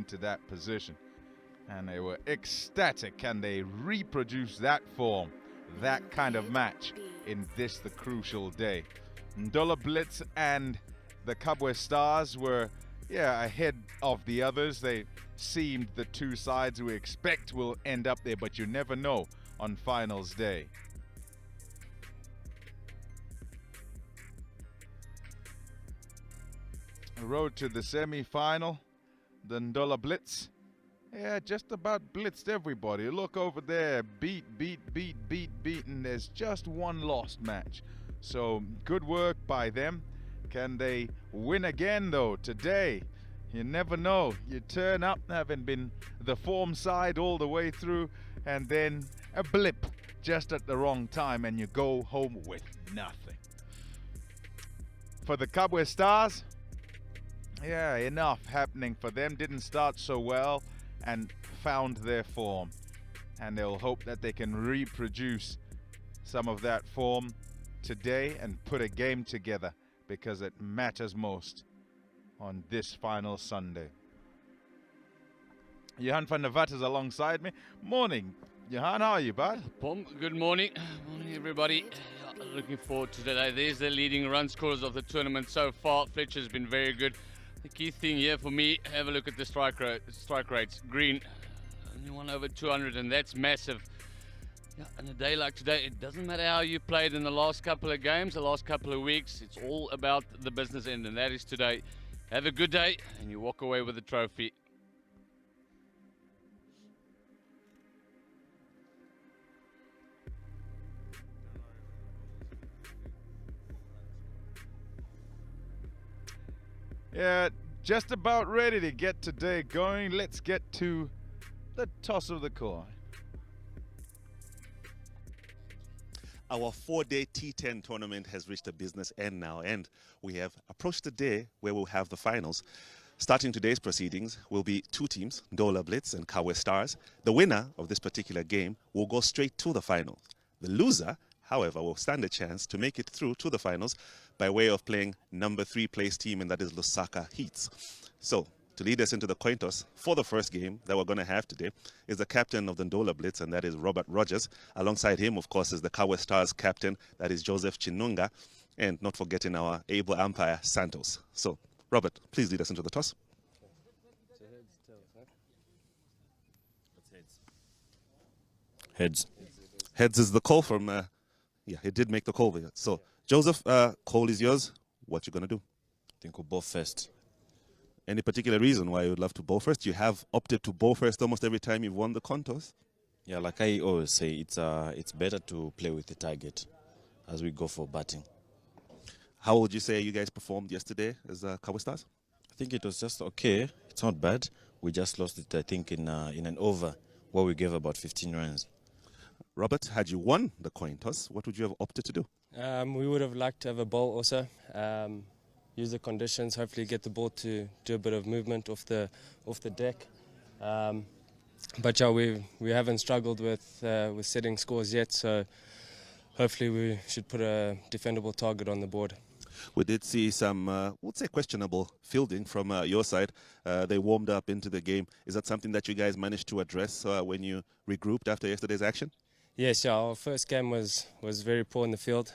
into that position. And they were ecstatic. Can they reproduce that form, that kind of match in this, the crucial day? Ndola Blitz and the Kabwe Stars were, ahead of the others. They seemed the two sides we expect will end up there, but you never know on finals day. Road to the semi-final, the Ndola Blitz. Just about blitzed everybody. Look over there, beat, and there's just one lost match. So good work by them. Can they win again though today? You never know. You turn up having been the form side all the way through, and then a blip just at the wrong time and you go home with nothing. For the Kabwe Stars, enough happening for them. Didn't start so well and found their form, and they'll hope that they can reproduce some of that form today and put a game together, because it matters most on this final Sunday. Johan van der Vat is alongside me. Morning, Johan, how are you, bud? Pom, good morning. Morning, everybody. Looking forward to today. There's the leading run scorers of the tournament so far. Fletcher's been very good. The key thing here for me, have a look at the strike rates. Green, only one over 200, and that's massive. On a day like today, it doesn't matter how you played in the last couple of games, the last couple of weeks. It's all about the business end, and that is today. Have a good day, and you walk away with the trophy. Just about ready to get today going. Let's get to the toss of the coin. Our 4-day T10 tournament has reached a business end now, and we have approached the day where we'll have the finals. Starting today's proceedings will be two teams, Ndola Blitz and Kabwe Stars. The winner of this particular game will go straight to the finals. The loser, however, will stand a chance to make it through to the finals by way of playing number 3 place team, and that is Lusaka Heats. So, to lead us into the coin toss for the first game that we're going to have today is the captain of the Ndola Blitz, and that is Robert Rogers. Alongside him, of course, is the Kabwe Stars captain, that is Joseph Chinunga, and not forgetting our able umpire, Santos. So, Robert, please lead us into the toss. Heads. Heads is the call from, he did make the call. So, Joseph, call is yours. What you going to do? I think we'll bowl first. Any particular reason why you would love to bowl first? You have opted to bowl first almost every time you've won the contest. Yeah, like I always say, it's better to play with the target as we go for batting. How would you say you guys performed yesterday as Kabwe Stars? I think it was just okay. It's not bad. We just lost it, I think, in an over where we gave about 15 runs. Robert, had you won the coin toss, what would you have opted to do? We would have liked to have a bowl also. Use the conditions, hopefully get the ball to do a bit of movement off the deck. But yeah, we haven't struggled with setting scores yet, so hopefully we should put a defendable target on the board. We did see some, we'll say questionable fielding from your side. They warmed up into the game. Is that something that you guys managed to address when you regrouped after yesterday's action? Yes, yeah, our first game was very poor in the field.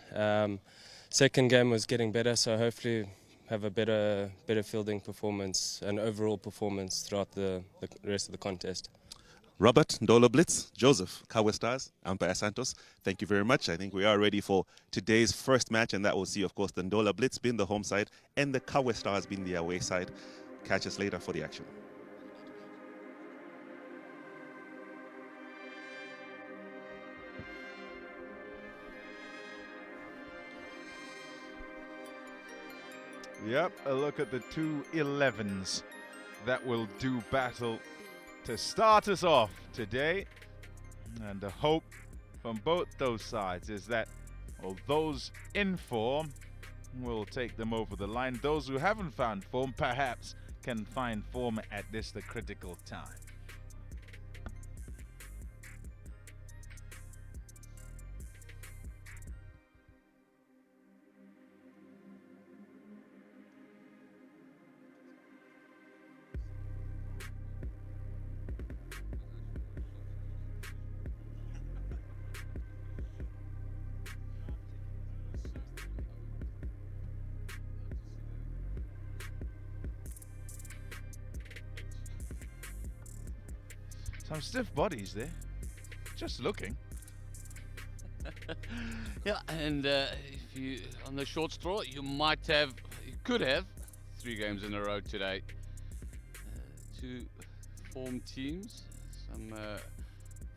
Second game was getting better, so hopefully have a better fielding performance and overall performance throughout the rest of the contest. Robert, Ndola Blitz, Joseph, Kabwe Stars, umpire Santos, thank you very much. I think we are ready for today's first match, and that will see, of course, the Ndola Blitz being the home side and the Kabwe Stars being the away side. Catch us later for the action. Yep, a look at the two 11s that will do battle to start us off today. And the hope from both those sides is that those in form will take them over the line. Those who haven't found form perhaps can find form at this the critical time. Some stiff bodies there. Just looking. Yeah, and if you on the short straw, you could have 3 games in a row today. 2 form teams, some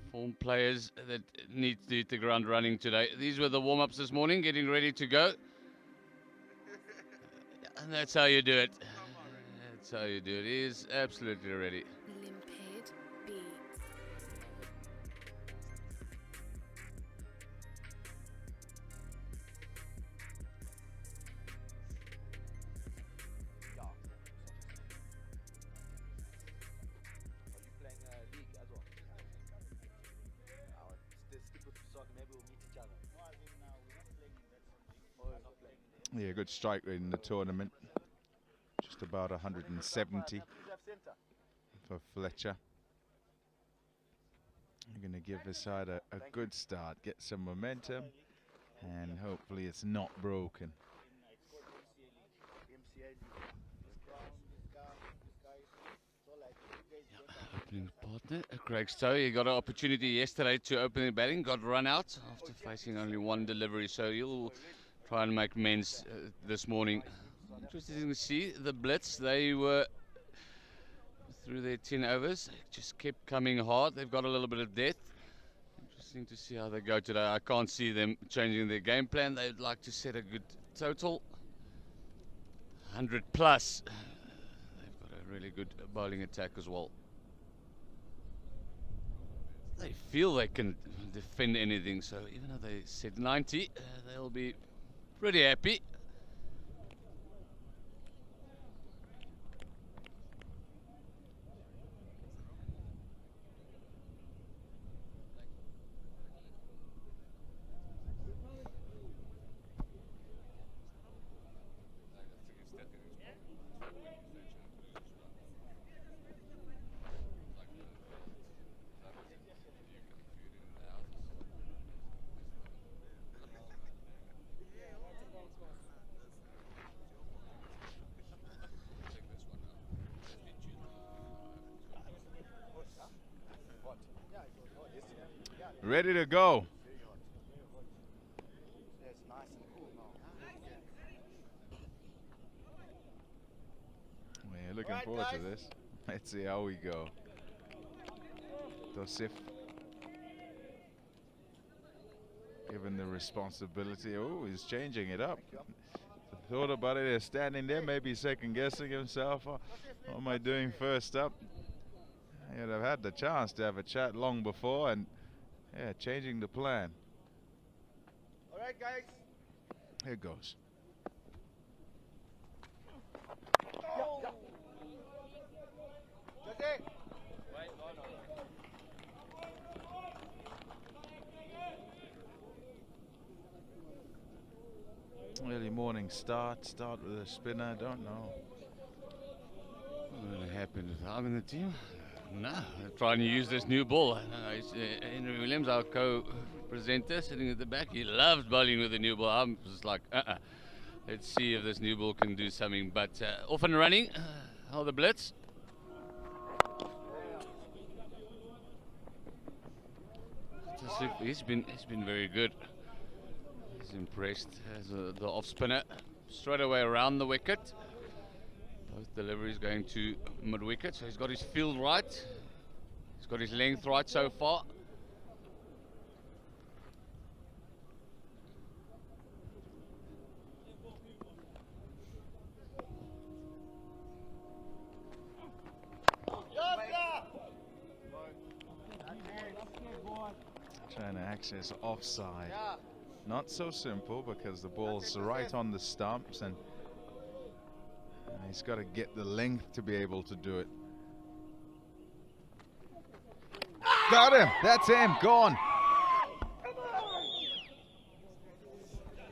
form players that need to hit the ground running today. These were the warm-ups this morning, getting ready to go. And that's how you do it. That's how you do it. He is absolutely ready. Limpid beats. Yeah, good strike rate in the tournament. Just about 170 for Fletcher. You're going to give his side a good start, get some momentum, and hopefully it's not broken. Opening partner, Craig Stowe. He got an opportunity yesterday to open the batting, got run out after facing only 1 delivery, so he'll try and make amends this morning. Interesting to see the Blitz. They were through their 10 overs, just kept coming hard. They've got a little bit of depth. Interesting to see how they go today. I can't see them changing their game plan. They'd like to set a good total, 100 plus. They've got a really good bowling attack as well. They feel they can defend anything, so even though they said 90, they'll be pretty happy. Ready to go. We're looking forward to this. Let's see how we go. Dosif given the responsibility. Oh, he's changing it up. Thought about it, he's standing there, maybe second guessing himself. What am I doing first up? He'd have had the chance to have a chat long before, and yeah, changing the plan. All right, guys. Here goes. Early morning start with a spinner, I don't know. What happened if I'm in the team? No, they're trying to use this new ball. Henry Williams, our co-presenter, sitting at the back, he loves bowling with the new ball. I'm just like, let's see if this new ball can do something. But off and running, the Blitz. He's been very good. He's impressed as the off spinner, straight away around the wicket. Both deliveries going to mid-wicket, so he's got his field right. He's got his length right so far. Trying to access offside. Not so simple because the ball's right on the stumps, and he's got to get the length to be able to do it. Got him! That's him! Gone!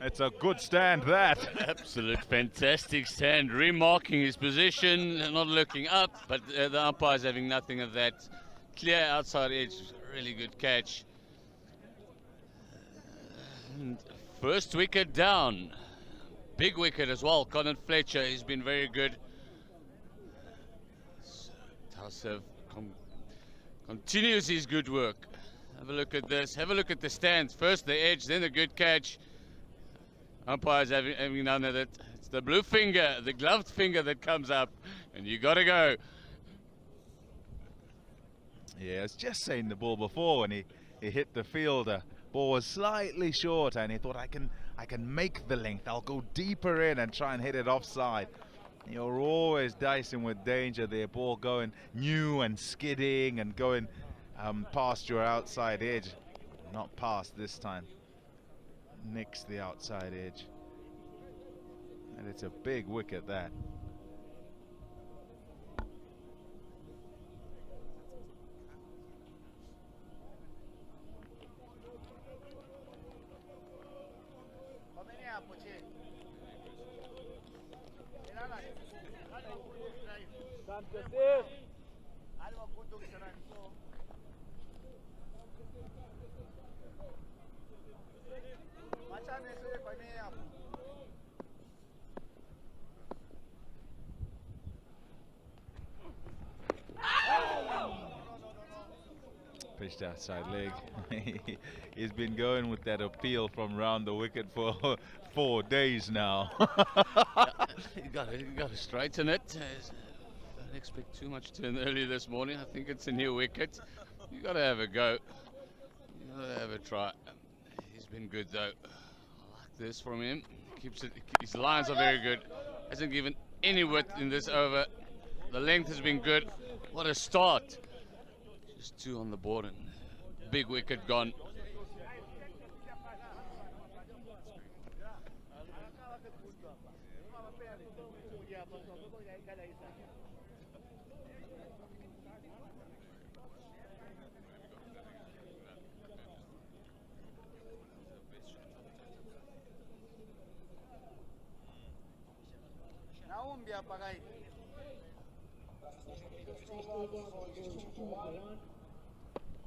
It's a good stand, that. Absolute fantastic stand, remarking his position, not looking up, but the umpire's having nothing of that. Clear outside edge, really good catch. And first wicket down. Big wicket as well. Colin Fletcher, he's been very good. Tausif continues his good work. Have a look at this. Have a look at the stance. First the edge, then the good catch. Umpires having none of it. It's the blue finger, the gloved finger that comes up, and you got to go. Yeah, I was just saying the ball before when he hit the fielder. Ball was slightly short, and he thought, I can make the length. I'll go deeper in and try and hit it offside. You're always dicing with danger there. Ball going new and skidding and going past your outside edge. Not past this time. Nicks the outside edge. And it's a big wicket, that. Pitched outside leg. He's been going with that appeal from round the wicket for 4 days now. You got to straighten it. Don't expect too much turn early this morning. I think it's a new wicket. You got to have a go. You got to have a try. He's been good though. I like this from him. Keeps it. His lines are very good. Hasn't given any width in this over. The length has been good. What a start. Just 2 on the board and big wicket gone.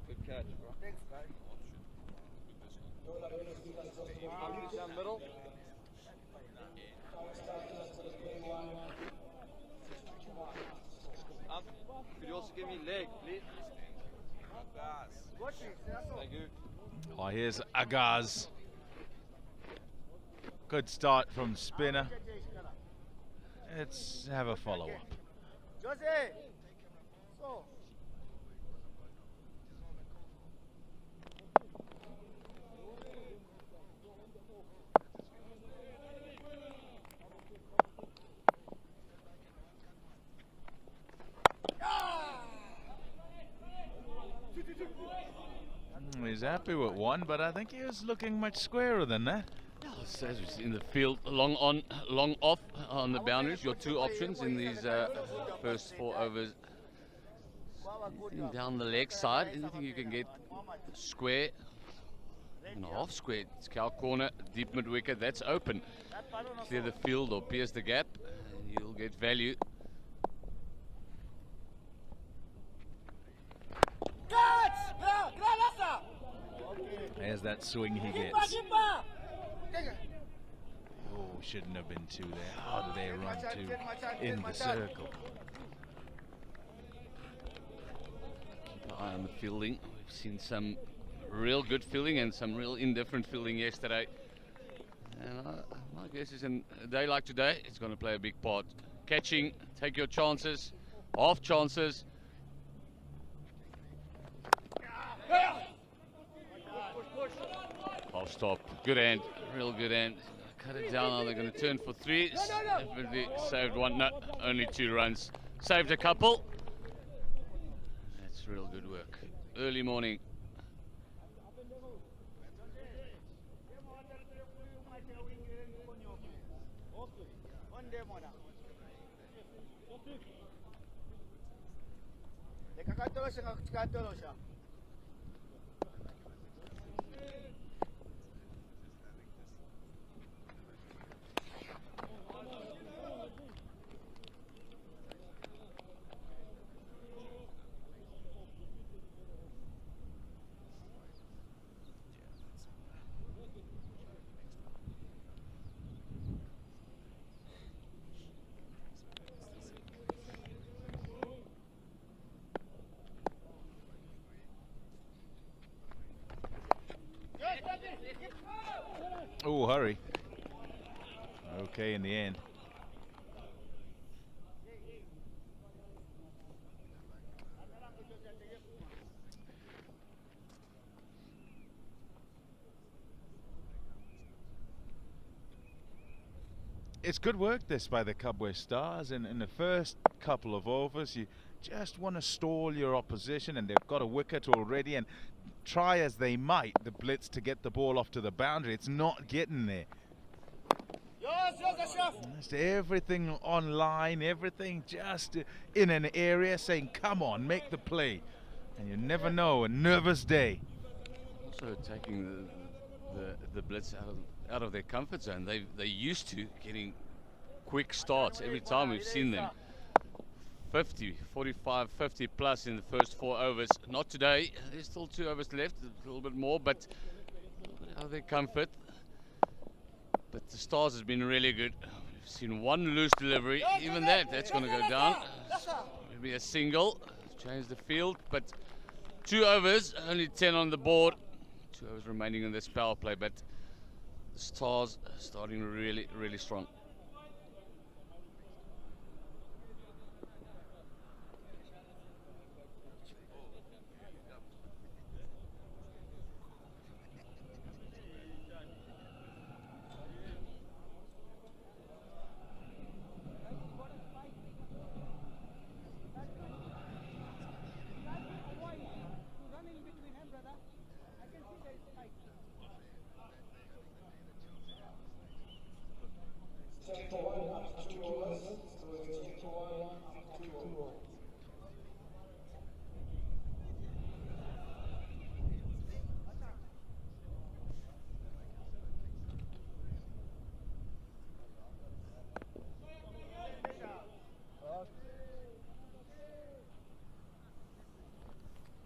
Good catch, bro. Thanks, guys. Down middle. Could you also give me leg, please? Thank you. Oh, here's Agaz. Good start from spinner. Let's have a follow-up. Jose! So. He's happy with one, but I think he was looking much squarer than that. As we see in the field, long on, long off on the boundaries. Your 2 options in these first 4 overs. Anything down the leg side, anything you can get square, and half square. It's cow corner, deep mid wicket, that's open. Clear the field or pierce the gap, and you'll get value. There's that swing he gets. Oh, shouldn't have been 2 there. How did they run 2 in the circle? Keep an eye on the fielding. We've seen some real good fielding and some real indifferent fielding yesterday. And my guess is in a day like today, it's going to play a big part. Catching, take your chances, half chances. Half stop, good hand, real good hand. Cut it down now, they're going to turn for 3. Definitely saved 1, no, only 2 runs. Saved a couple. That's real good work. Early morning. Oh, hurry. Okay, in the end. It's good work this by the Kabwe Stars. In the first couple of overs, you just want to stall your opposition, and they've got a wicket already, and try as they might, the Blitz, to get the ball off to the boundary. It's not getting there. Just everything online, everything just in an area saying, come on, make the play. And you never know, a nervous day. Also taking the Blitz out of their comfort zone. They're used to getting quick starts every time we've seen them. 50, 45, 50 plus in the first 4 overs. Not today. There's still 2 overs left, a little bit more, but out of their comfort. But the Stars has been really good. We've seen 1 loose delivery. Even that's going to go down. Maybe a single. Change the field, but 2 overs, only 10 on the board. 2 overs remaining in this power play, but the Stars are starting really, really strong.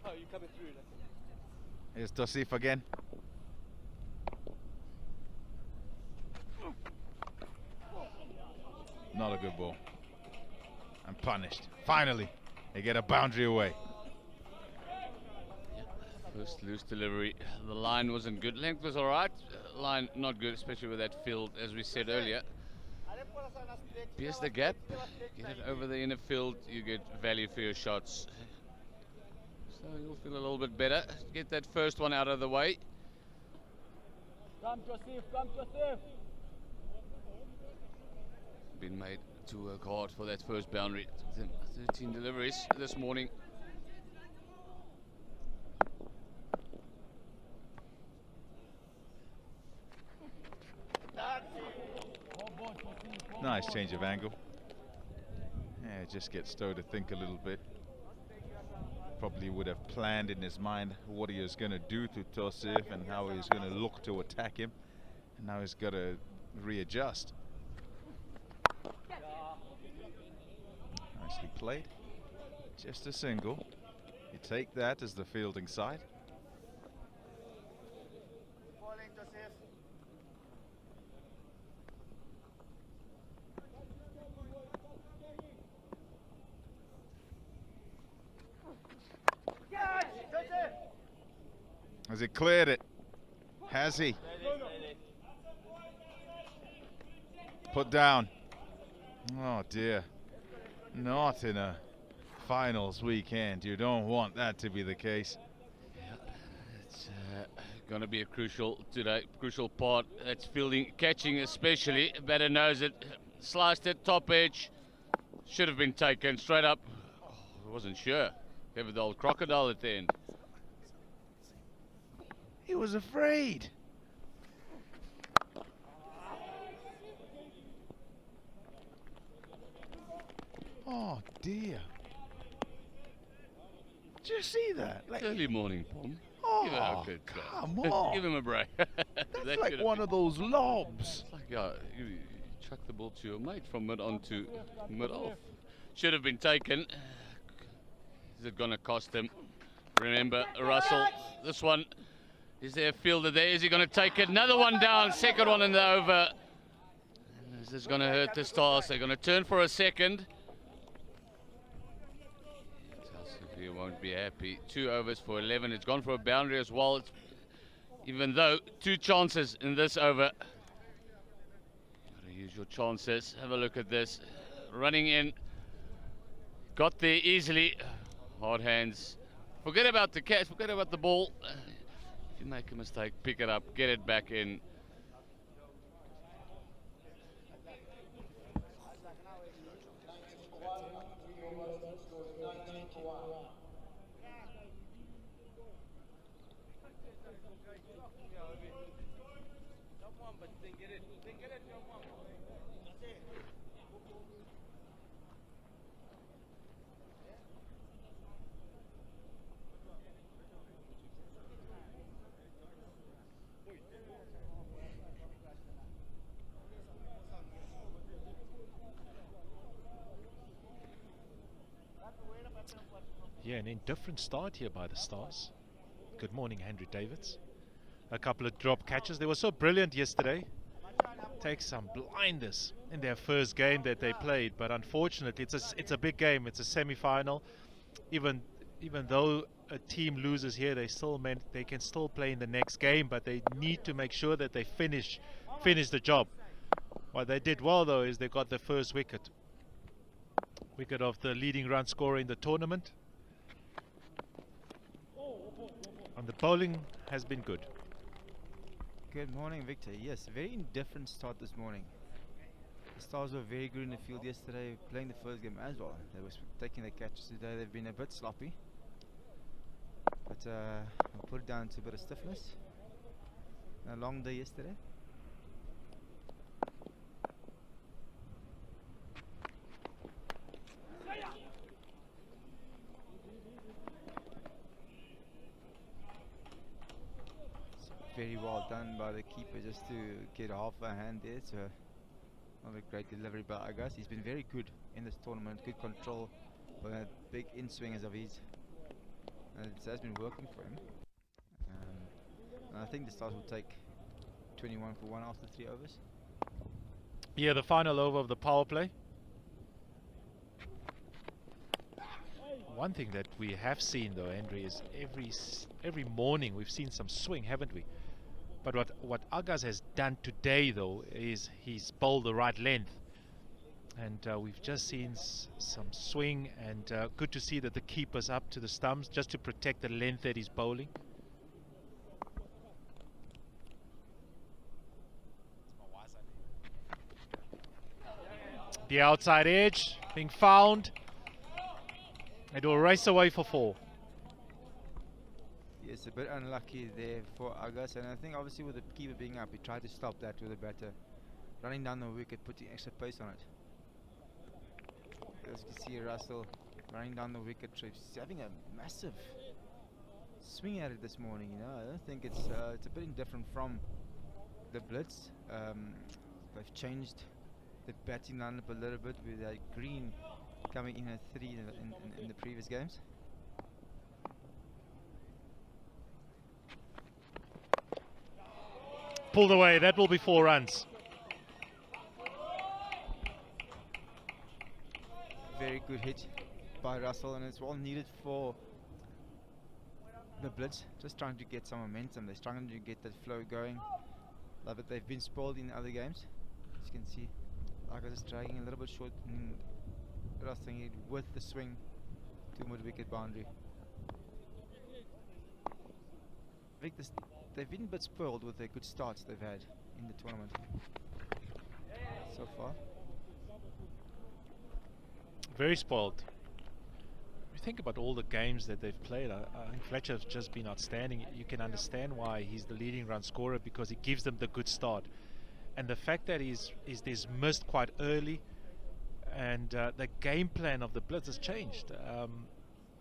Oh, you coming through? Here's Tosif again. Not a good ball. And punished. Finally, they get a boundary away. First loose delivery. The line wasn't good. Length was all right. Line not good, especially with that field, as we said earlier. Pierce the gap. Get it over the inner field. You get value for your shots. So you'll feel a little bit better. Get that first one out of the way. Come, Joseph, come, Joseph. Been made to work hard for that first boundary. 13 deliveries this morning. Nice change of angle. Yeah, just get Stowe to think a little bit. Probably would have planned in his mind what he was going to do to Tosif and how he was going to look to attack him. And now he's got to readjust. Nicely played. Just a single. You take that as the fielding side. Has he cleared it? Has he? Put down. Oh dear. Not in a finals weekend. You don't want that to be the case. Yeah, it's going to be a crucial part. That's fielding, catching especially. Batter knows it. Sliced it, top edge. Should have been taken straight up. Oh, I wasn't sure. Gave it the old crocodile at the end. He was afraid. Oh dear. Did you see that? Like, Early morning, Pom. oh, Give it a good go. come on. Give him a break. That's like one of those lobs. It's like you chuck the ball to your mate from mid on to mid off. Should have been taken. Is it going to cost him? Remember, Russell, this one. Is there a fielder there? Is he going to take it? Another one down, second one in the over. This is going to hurt the Stars. They're going to turn for a second. He won't be happy. 2 overs for 11. It's gone for a boundary as well. Even though 2 chances in this over. Gotta use your chances. Have a look at this. Running in. Got there easily. Hard hands. Forget about the catch. Forget about the ball. If you make a mistake, pick it up. Get it back in. Yeah, an indifferent start here by the Stars. Good morning, Henry Davids. A couple of drop catches. They were so brilliant yesterday. Take some blinders in their first game that they played, but unfortunately, it's a big game. It's a semi-final. Even though a team loses here, they can still play in the next game, but they need to make sure that they finish the job. What they did well though is they got the first wicket of the leading run scorer in the tournament. And the bowling has been good. Good morning, Victor. Yes, very indifferent start this morning. The Stars were very good in the field yesterday, playing the first game as well. They were taking the catches today. They've been a bit sloppy, but I'll put it down to a bit of stiffness. A long day yesterday. Very well done by the keeper just to get half a hand there. So not a great delivery by Agas. He's been very good in this tournament. Good control with that big in-swingers of his. And it has been working for him. And I think the Stars will take 21 for 1 after 3 overs. Yeah, the final over of the power play. One thing that we have seen though, Henry, is every morning we've seen some swing, haven't we? But what Agas has done today though is he's bowled the right length, and we've just seen some swing, and good to see that the keeper's up to the stumps just to protect the length that he's bowling. The outside edge being found. It will race away for 4. Yes, a bit unlucky there for Agas, and I think obviously with the keeper being up, he tried to stop that with a batter running down the wicket, putting extra pace on it. As you can see, Russell running down the wicket, he's having a massive swing at it this morning. You know, I don't think it's a bit indifferent from the Blitz. They've changed the batting lineup a little bit with that Green coming in at 3 in the previous games. Pulled away, that will be 4 runs. Very good hit by Russell, and it's well needed for the Blitz. Just trying to get some momentum. They're struggling to get that flow going. Love it. They've been spoiled in other games. As you can see, Agas is dragging a little bit short and rustling it with the swing to mid-wicket boundary. I think they've been a bit spoiled with the good starts they've had in the tournament so far. Very spoiled. If you think about all the games that they've played, I think Fletcher's just been outstanding. You can understand why he's the leading run scorer, because he gives them the good start. And the fact that he's missed quite early, and the game plan of the Blitz has changed.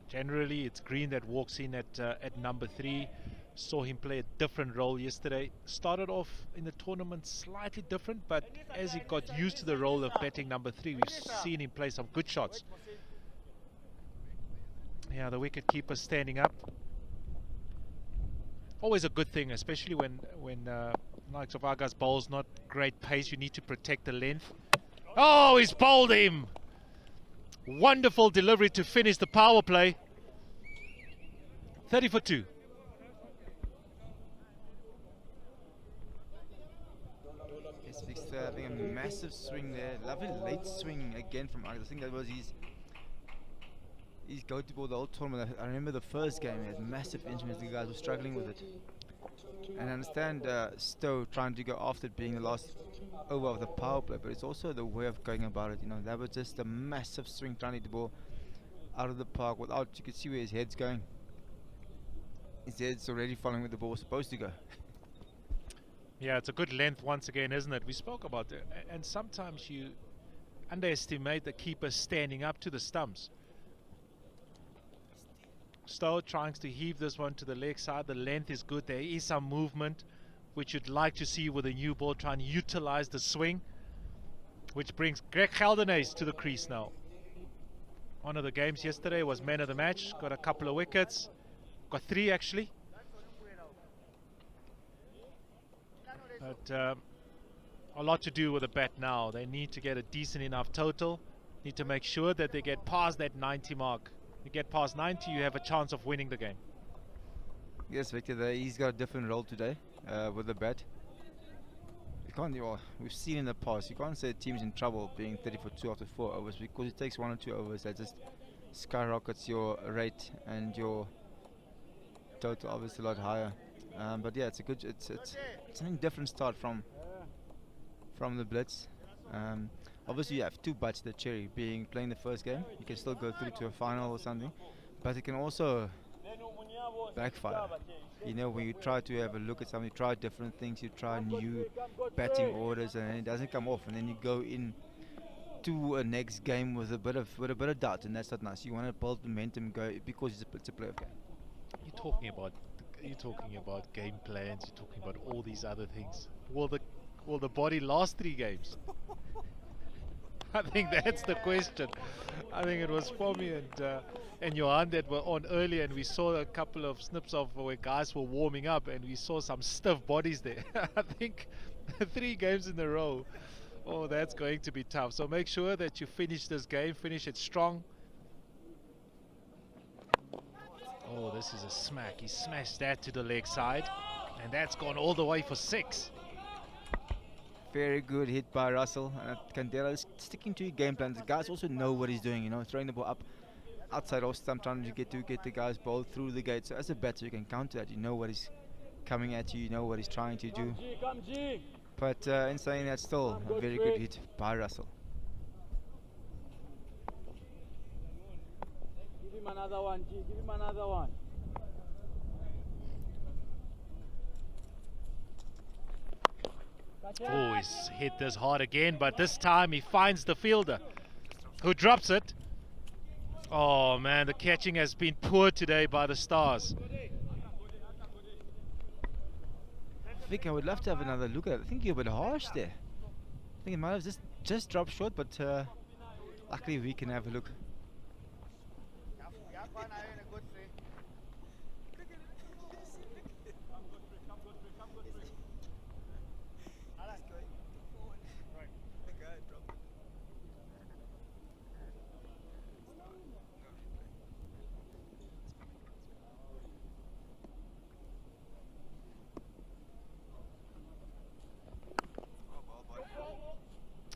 Generally, it's Green that walks in at number 3. Saw him play a different role yesterday. Started off in the tournament slightly different, but as he got used to the role of batting number 3, we've seen him play some good shots. Yeah, the wicket keeper standing up. Always a good thing, especially when likes of Agas bowls not great pace. You need to protect the length. Oh, he's bowled him! Wonderful delivery to finish the power play. 30 for 2. massive swing there. Lovely late swing again from Agus. I think that was his go-to ball the whole tournament. I remember the first game, he had massive injuries. The guys were struggling with it. And I understand Stowe trying to go after it being the last over of the power play, but it's also the way of going about it. You know, that was just a massive swing trying to hit the ball out of the park without, you could see where his head's going. His head's already following where the ball was supposed to go. Yeah, it's a good length once again, isn't it? We spoke about it, and sometimes you underestimate the keeper standing up to the stumps. Stowe trying to heave this one to the leg side. The length is good. There is some movement, which you'd like to see with a new ball, trying to utilize the swing, which brings Greg Geldenhuys to the crease now. One of the games yesterday was man of the match. Got a couple of wickets. Got 3 actually. But a lot to do with the bat now. They need to get a decent enough total. Need to make sure that they get past that 90 mark. You get past 90, you have a chance of winning the game. Yes, Victor, he's got a different role today with the bat. You can't, we've seen in the past, you can't say a team's in trouble being 30 for 2 after 4 overs, because it takes 1 or 2 overs that just skyrockets your rate and your total obviously a lot higher. But yeah, it's a good, it's a different start from the Blitz. Obviously you have 2 bites of the cherry, being playing the first game. You can still go through to a final or something, but it can also backfire. You know, when you try to have a look at something, you try different things, you try new batting orders, and it doesn't come off, and then you go in to a next game with a bit of doubt, and that's not nice. You want to build momentum, go because it's a playoff game. You're talking about game plans. You're talking about all these other things. Will the body last 3 games? I think that's the question. I think it was Fomi and Johan that were on earlier, and we saw a couple of snips of where guys were warming up, and we saw some stiff bodies there. I think 3 games in a row, oh, that's going to be tough. So make sure that you finish this game, finish it strong. Oh, this is a smack. He smashed that to the leg side, and that's gone all the way for 6. Very good hit by Russell. Candela is sticking to your game plan. The guys also know what he's doing, you know, throwing the ball up outside off stump, trying to get the guys ball through the gate. So as a batter, you can counter that. You know what he's coming at you. You know what he's trying to do. But in saying that, still a very good hit by Russell. Give him another one, G. Give him another one. Oh, he's hit this hard again, but this time he finds the fielder, who drops it. Oh man, the catching has been poor today by the Stars. Vic, I would love to have another look at it. I think you're a bit harsh there. I think it might have just dropped short, but luckily we can have a look.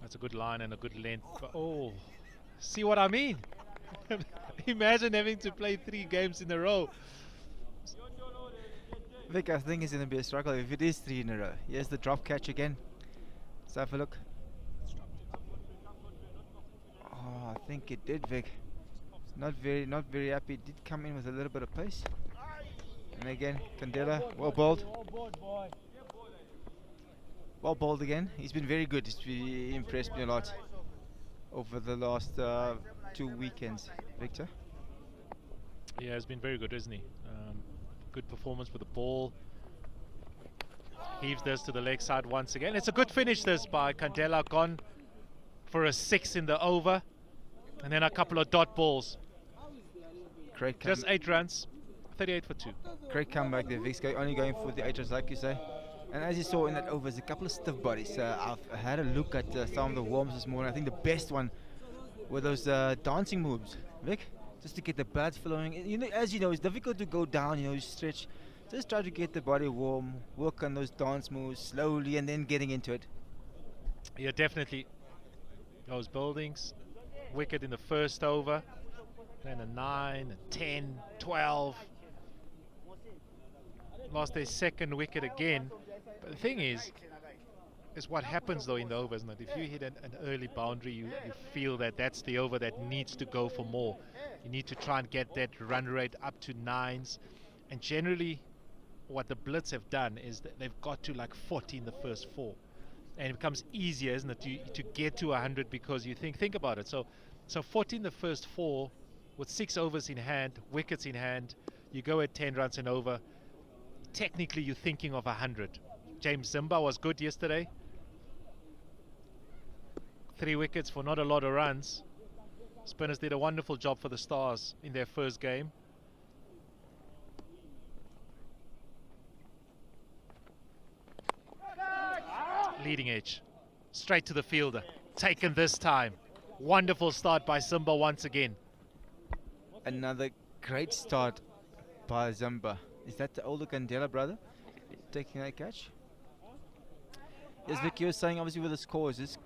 That's a good line and a good length. But oh, see what I mean? Imagine having to play 3 games in a row. Vic, I think it's going to be a struggle if it is 3 in a row. Here's the drop catch again. Let's have a look. Oh, I think it did, Vic. Not very happy. It did come in with a little bit of pace. And again, Candela, well bowled. Well bowled again. He's been very good. He impressed me a lot over the last 2 weekends, Victor. Yeah, he's been very good, isn't he? Good performance with the ball. Heaves this to the leg side once again. It's a good finish this by Candela, gone for a 6 in the over. And then a couple of dot balls. Just 8 runs, 38 for 2. Great comeback there, Vic's only going for the 8 runs, like you say. And as you saw in that over, there's a couple of stiff bodies. I've had a look at some of the warms this morning. I think the best one were those dancing moves, Vic, just to get the blood flowing. You know, as you know, it's difficult to go down. You know, you stretch. Just try to get the body warm, work on those dance moves slowly, and then getting into it. Yeah, definitely. Those buildings. Wicket in the first over. Then a 9, a 10, 12. Lost their second wicket again. But the thing is what happens though in the over, isn't it? If you hit an early boundary, you feel that that's the over that needs to go for more. You need to try and get that run rate up to 9s. And generally, what the Blitz have done is that they've got to like 40 in the first 4. And it becomes easier, isn't it, to get to 100 because you think about it. So 40 in the first 4 with 6 overs in hand, wickets in hand, you go at 10 runs and over. Technically, you're thinking of 100. James Zimba was good yesterday. 3 wickets for not a lot of runs. Spinners did a wonderful job for the Stars in their first game. Leading edge, straight to the fielder, taken this time. Wonderful start by Zimba once again. Another great start by Zimba. Is that the older Ndola brother taking that catch? Yes, Vic, you were saying obviously with the scores, just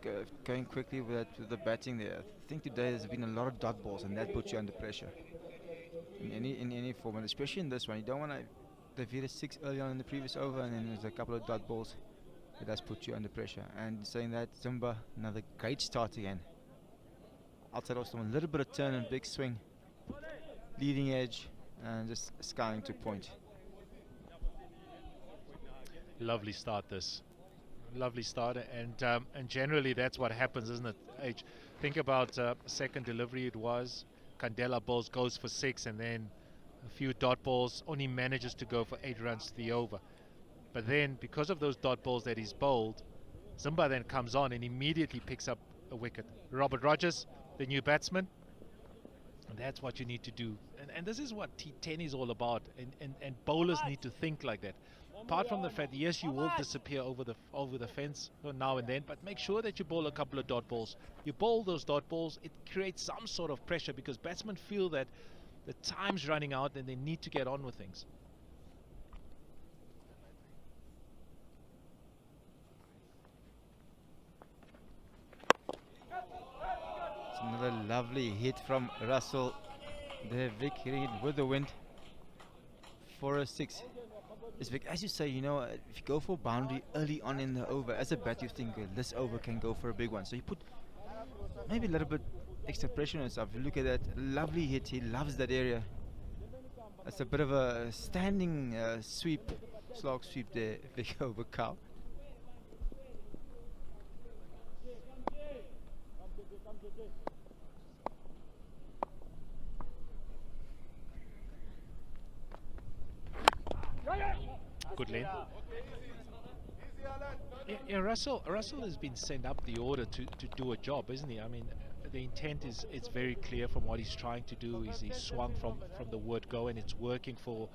going quickly with the batting there. I think today there's been a lot of dot balls, and that puts you under pressure in any format, especially in this one. You don't want to. They've hit a 6 early on in the previous over, and then there's a couple of dot balls. It does put you under pressure. And saying that, Zimba, another great start again. Outside off a little bit of turn and big swing, leading edge, and just skying to point. Lovely start this. Lovely start, and generally that's what happens, isn't it? H. Think about second delivery it was. Candela balls goes for 6, and then a few dot balls, only manages to go for 8 runs to the over. But then because of those dot balls that he's bowled, Zimba then comes on and immediately picks up a wicket. Robert Rogers, the new batsman, and that's what you need to do. And this is what T10 is all about, and bowlers need to think like that. Apart from the fact, yes, you will disappear over the fence now and then, but make sure that you bowl a couple of dot balls. You bowl those dot balls, it creates some sort of pressure because batsmen feel that the time's running out and they need to get on with things. It's another lovely hit from Russell. There, Vic hitting it with the wind for a 6. It's Vic, as you say, you know, if you go for boundary early on in the over, as a bat you think this over can go for a big one. So you put maybe a little bit extra pressure on yourself. You look at that lovely hit, he loves that area. That's a bit of a standing sweep, slog sweep there, Vic over Cow. Good lane. Yeah, Russell has been sent up the order to do a job, isn't he? I mean, the intent is it's very clear from what he's trying to do. Is he swung from the word go, and it's working for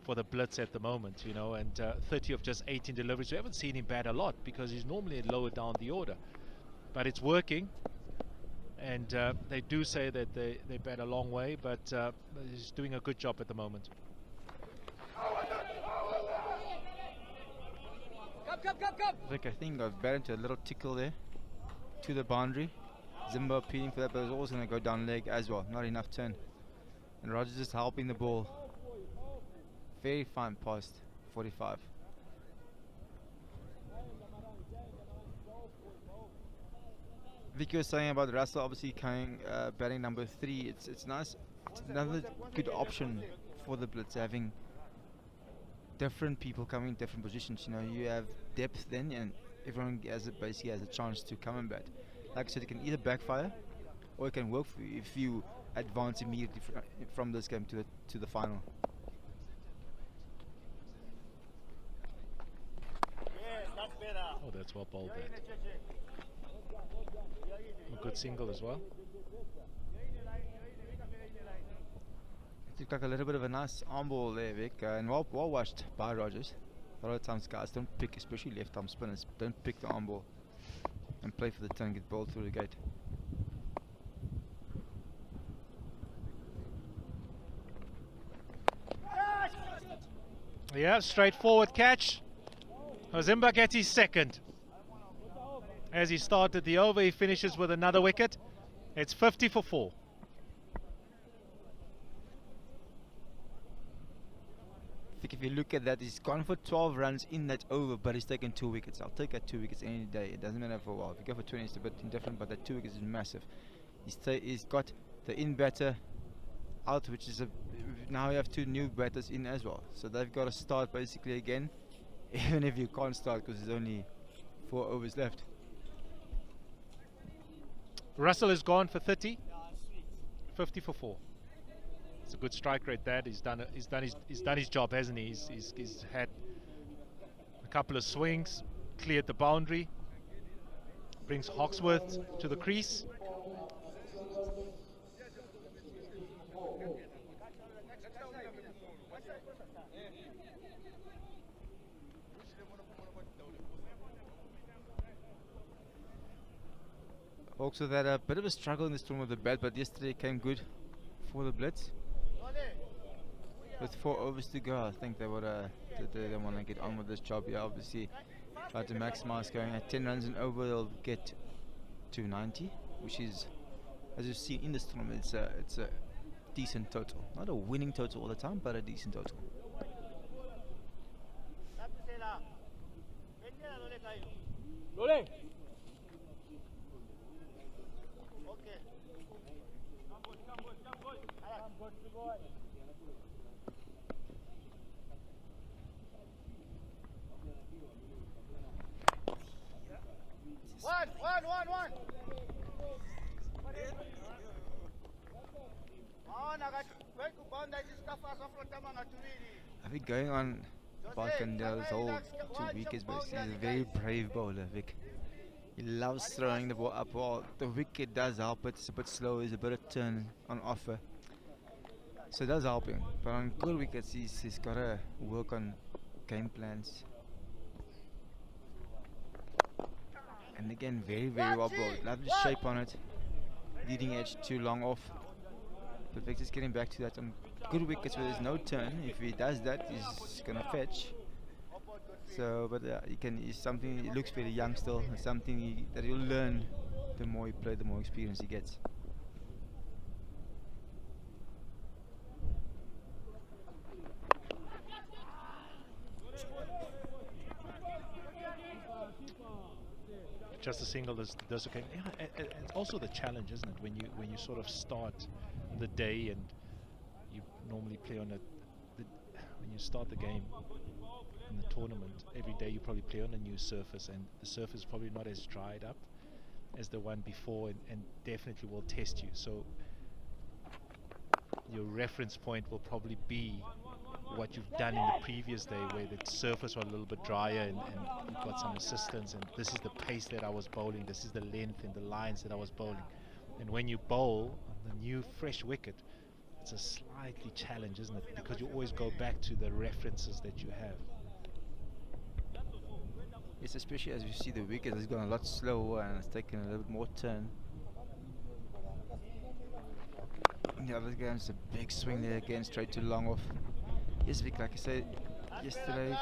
the Blitz at the moment, you know. And 30 of just 18 deliveries. We haven't seen him bat a lot because he's normally lower down the order, but it's working. And they do say that they bat a long way, but he's doing a good job at the moment. Vic, I think I've batted to a little tickle there to the boundary. Zimba appealing for that, but it's always going to go down leg as well. Not enough turn. And Rogers just helping the ball. Very fine past 45. Vicky was saying about Russell obviously coming batting number 3. It's nice. It's another good option for the Blitz, having different people coming in different positions. You know, you have depth then, and everyone basically has a chance to come and bat. Like I said, it can either backfire or it can work for you if you advance immediately from this game to the final. Oh, that's well bowled there. A good single as well. It looked like a little bit of a nice arm ball there, Vic, and well watched by Rogers. A lot of times guys don't pick, especially left arm spinners, don't pick the arm ball and play for the turn, get bowled through the gate. Yeah, straightforward catch. Zimbabwe second. As he started the over, he finishes with another wicket. It's 50 for 4. I think if you look at that, he's gone for 12 runs in that over, but he's taken 2 wickets. I'll take that 2 wickets any day. It doesn't matter for a while. If you go for 20, it's a bit indifferent, but that 2 wickets is massive. He's got the in batter out, which is now you have 2 new batters in as well. So they've got to start basically again, even if you can't start because there's only 4 overs left. Russell is gone for 30. 50 for 4. It's a good strike rate. That he's done his job, hasn't he? He's had a couple of swings, cleared the boundary, brings Hawksworth to the crease. Hawks have had a bit of a struggle in this tournament with the bat, but yesterday came good for the Blitz. With 4 overs to go, I think they want to get on with this job here. Obviously, try to maximize going at 10 runs and over. They'll get to 90, which is, as you see in this tournament, it's a decent total. Not a winning total all the time, but a decent total. One. I think going on about Kandela's whole 2 wickets, basically, he's a very brave bowler, Vic. He loves throwing the ball up. Well, the wicket does help, but it's a bit slow. There's a bit of turn on offer, so it does help him. But on good wickets, he's got to work on game plans. And again, very well bowled. Lovely shape on it. Leading edge too long off. But Victor's getting back to that on good wickets where there's no turn. If he does that, he's gonna fetch. So, but he's something. He looks very young still. It's something that he'll learn. The more he plays, the more experience he gets. Just a single does okay. Yeah, it's also the challenge, isn't it? When you sort of start the day and you normally play on when you start the game in the tournament, every day you probably play on a new surface, and the surface is probably not as dried up as the one before, and definitely will test you. So your reference point will probably be what you've done in the previous day, where the surface was a little bit drier and you got some assistance, and this is the pace that I was bowling, this is the length and the lines that I was bowling. And when you bowl on the new fresh wicket, it's a slightly challenge, isn't it? Because you always go back to the references that you have. Yes, especially as you see the wicket has gone a lot slower and it's taken a little bit more turn. In the other game, it's a big swing there again, straight to long off. Yes, Vic, like I said yesterday,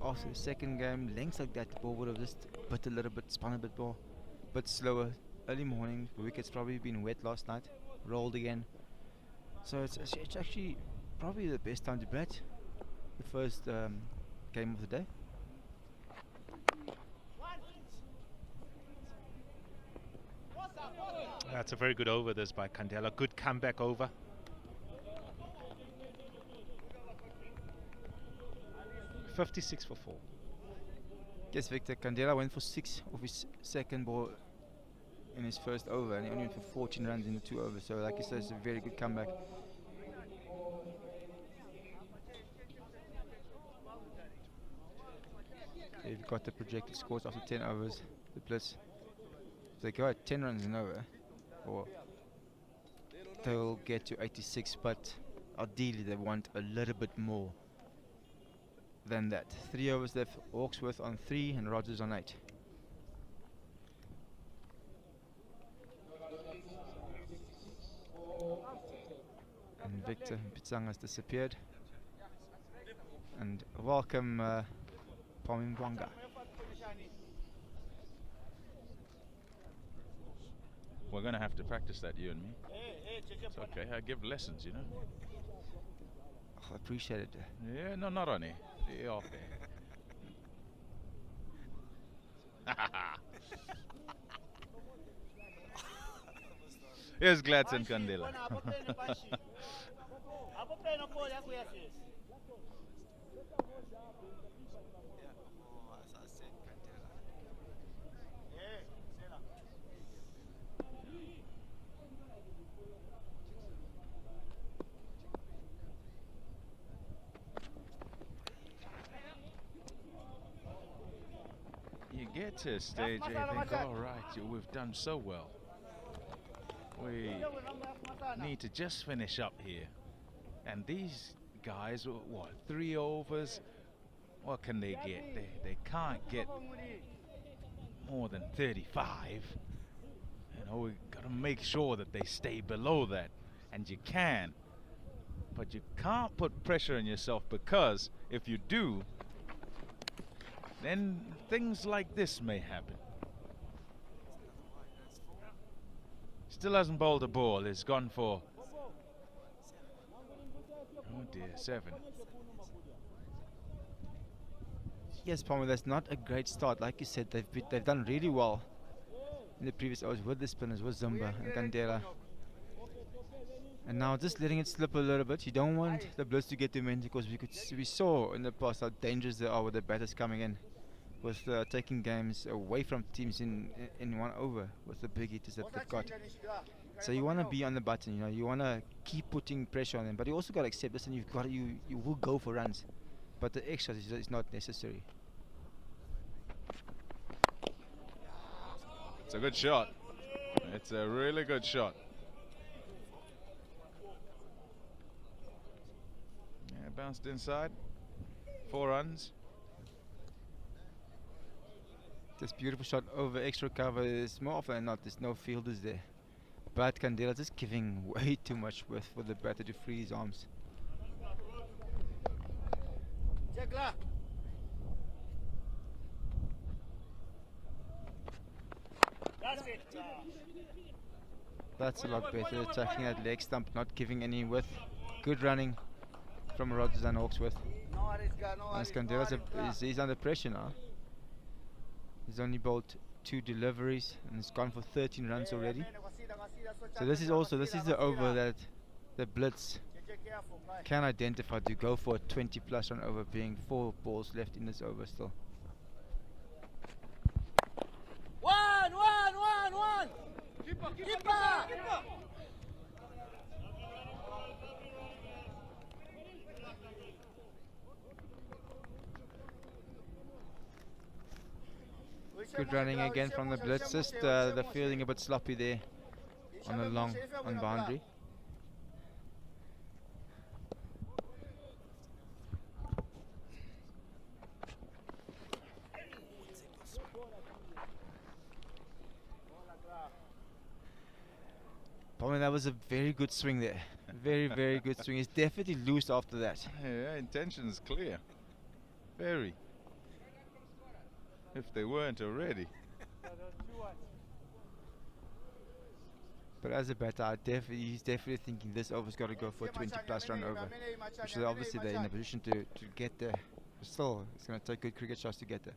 after the second game, lengths like that, the ball would have just bit a little bit, spun a bit more, bit slower. Early morning, the wicket's probably been wet last night, rolled again. So it's actually probably the best time to bat, the first game of the day. That's a very good over this by Kandela. Good comeback over. .56 for 4. Yes, Victor, Kandela went for 6 of his second ball in his first over, and he only went for 14 runs in the 2 overs. So, like you said, it's a very good comeback. They've got the projected scores after 10 overs. The Blitz, if they go at 10 runs and over, or they'll get to 86, but ideally they want a little bit more than that. 3 overs left, Hawksworth on 3 and Rogers on 8. And Victor Pitsang has disappeared. And welcome Pomimwanga. We're going to have to practice that, you and me. It's okay, I give lessons, you know. Oh, I appreciate it. Yeah, no, not on it. Yeah, off there. Here's Gladson Kandela. You get to a stage where you think, all right, we've done so well. We need to just finish up here. And these guys, what, 3 overs? What can they get? They can't get more than 35. You know, we've got to make sure that they stay below that. And you can. But you can't put pressure on yourself, because if you do, then things like this may happen. Still hasn't bowled a ball. It's gone for, oh dear, 7. Yes, Palmer, that's not a great start. Like you said, they've done really well in the previous overs with the spinners, with Zumba and Kandela. And now just letting it slip a little bit. You don't want the Blitz to get demented, because we saw in the past how dangerous they are with the batters coming in, with taking games away from teams in 1 over with the big hitters that they've got. So you want to be on the button, you know. You want to keep putting pressure on them, but you also got to accept this, and you will go for runs, but the extra is not necessary. It's a good shot. It's a really good shot. Yeah, bounced inside. 4 runs. This beautiful shot over extra cover is more often than not, there's no fielders there. But Kandela just giving way too much width for the batter to free his arms. That's a lot better, attacking that leg stump, not giving any width. Good running from Rodgers and Hawksworth. As Kandela he's under pressure now. He's only bowled 2 deliveries and he's gone for 13 runs already. So this is the over that the Blitz can identify to go for a 20+ run over, being 4 balls left in this over still. One. Keeper. Good running again from the Blitz, just the fielding a bit sloppy there on the long on boundary. Probably that was a very good swing there. Very, very good swing. He's definitely loose after that. Yeah, intention is clear. Very. If they weren't already. But as a batter, he's definitely thinking this over's got to go for a 20+ run over. Which is obviously they're in a position to get there. But still, it's going to take good cricket shots to get there.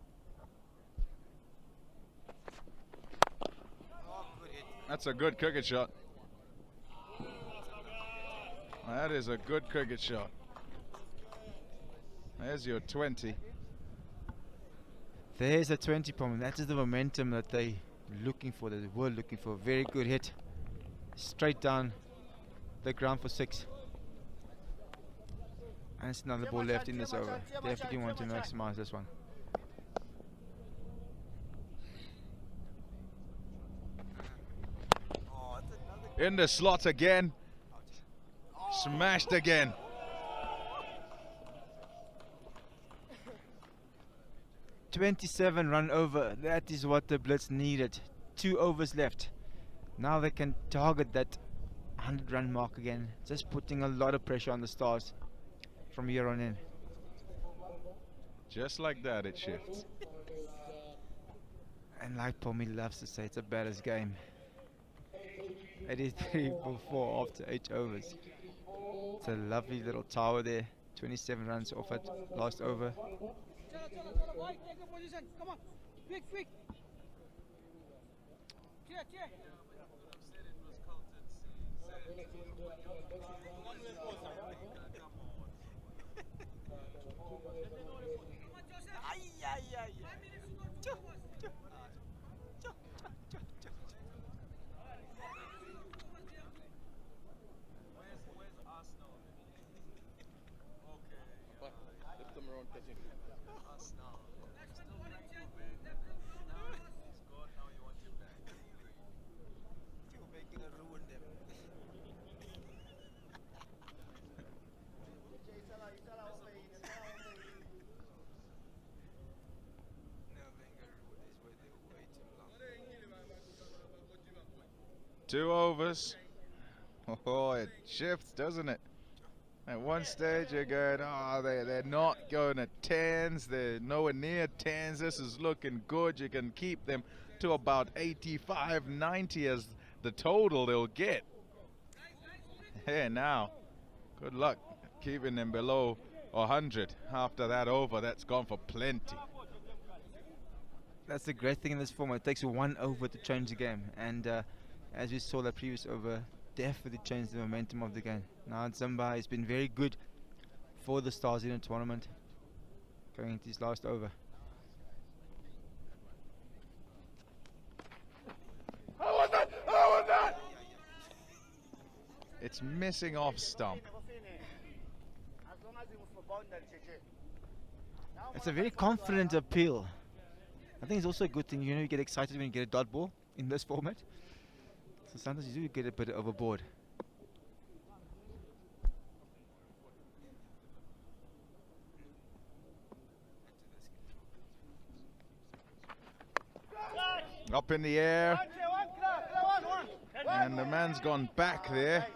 That's a good cricket shot. That is a good cricket shot. There's your 20. There's a 20 point. That is the momentum that they looking for, that they were looking for. Very good hit. Straight down the ground for 6. And it's another ball left in this over. Definitely want to maximize this one. In the slot again. Smashed again. .27 run over. That is what the Blitz needed. 2 overs left. Now they can target that 100 run mark again. Just putting a lot of pressure on the Stars from here on in. Just like that, it shifts. And like Pommy loves to say, it's a balanced game. 83 for 4 after 8 overs. It's a lovely little tower there. 27 runs off it last over. Take a position. Come on. Quick, quick. Cheer, cheer. Two overs. Oh, it shifts, doesn't it? At one stage you're going, oh, they're not going at 10s. They're nowhere near 10s. This is looking good. You can keep them to about 85, 90 as the total they'll get. Hey, now, good luck keeping them below 100. After that over, that's gone for plenty. That's the great thing in this format. It takes 1 over to change the game. And as we saw that previous over, definitely changed the momentum of the game. Now Zambia has been very good for the Stars in a tournament going into his last over. How was that? How was that? It's missing off stump. It's a very confident appeal. I think it's also a good thing, you get excited when you get a dot ball in this format. So sometimes you do get a bit overboard. Up in the air. And the man's gone back there.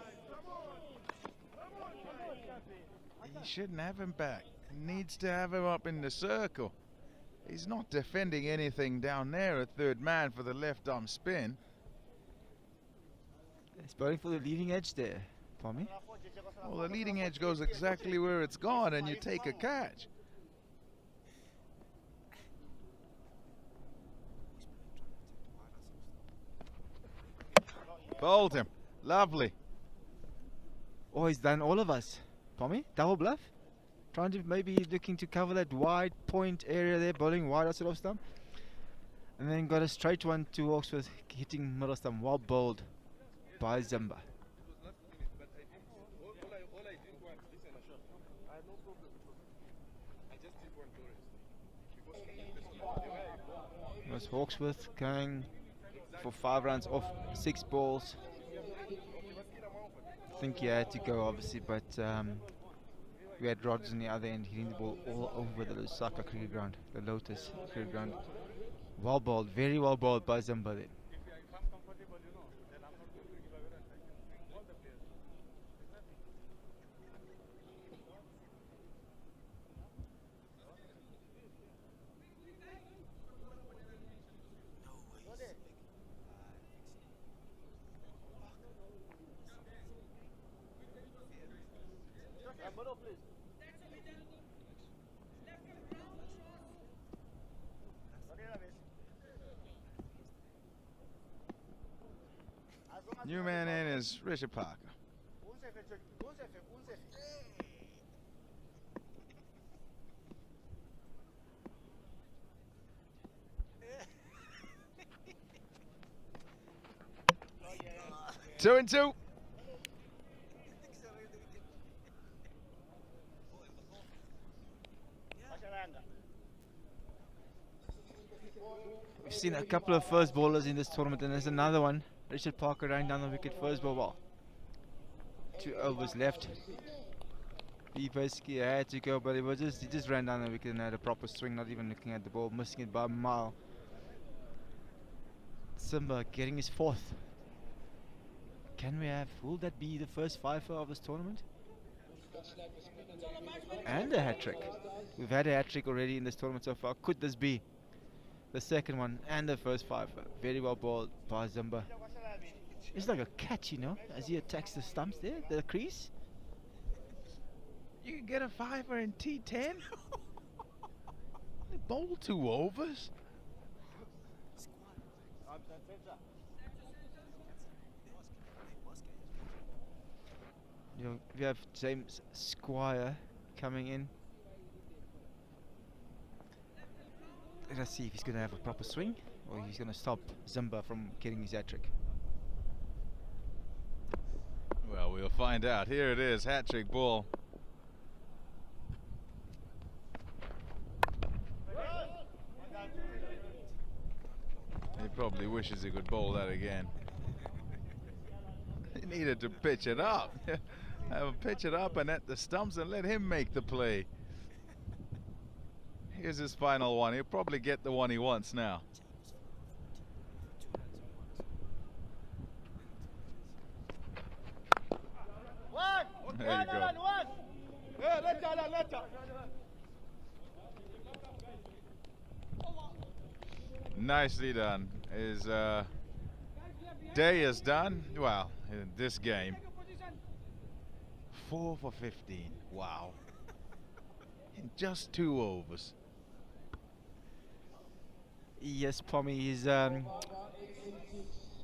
He shouldn't have him back. He needs to have him up in the circle. He's not defending anything down there, a third man for the left arm spin. He's bowling for the leading edge there, Pommy. Well, the leading edge goes exactly where it's gone and you take a catch. Bowled him. Lovely. Oh, he's done all of us. Pommy, double bluff. Trying to maybe looking to cover that wide point area there, bowling wide outside of stump. And then got a straight one to Hawksworth, hitting middle stump, well bowled by Zambia. It was Hawksworth going for 5 runs off 6 balls. I think he had to go obviously, but we had Rodgers on the other end hitting the ball all over the Lusaka Cricket Ground, the Lotus Cricket Ground. Well bowled, very well bowled by Zambia then. New man in is Richard Parker. Two and two. We've seen a couple of first bowlers in this tournament, and there's another one. Richard Parker running down the wicket, first ball. 2 overs left. He basically had to go, but he just ran down the wicket and had a proper swing, not even looking at the ball, missing it by a mile. Simba getting his 4th. Will that be the first 5 of this tournament? And a hat-trick. We've had a hat-trick already in this tournament so far. Could this be the second one and the first 5? Very well bowled by Zamba. It's like a catch, you know, as he attacks the stumps there, the crease. You can get a 5er in T10? They bowl 2 overs? You know, we have James Squire coming in. Let us see if he's going to have a proper swing or he's going to stop Zamba from getting his hat-trick. Well, we'll find out. Here it is, hat-trick ball. He probably wishes he could bowl that again. He needed to pitch it up. Have him pitch it up and at the stumps and let him make the play. Here's his final one. He'll probably get the one he wants now. There you go. Nicely done. His day is done. Well, in this game. 4 for 15. Wow. In just 2 overs. Yes, Pommy, he's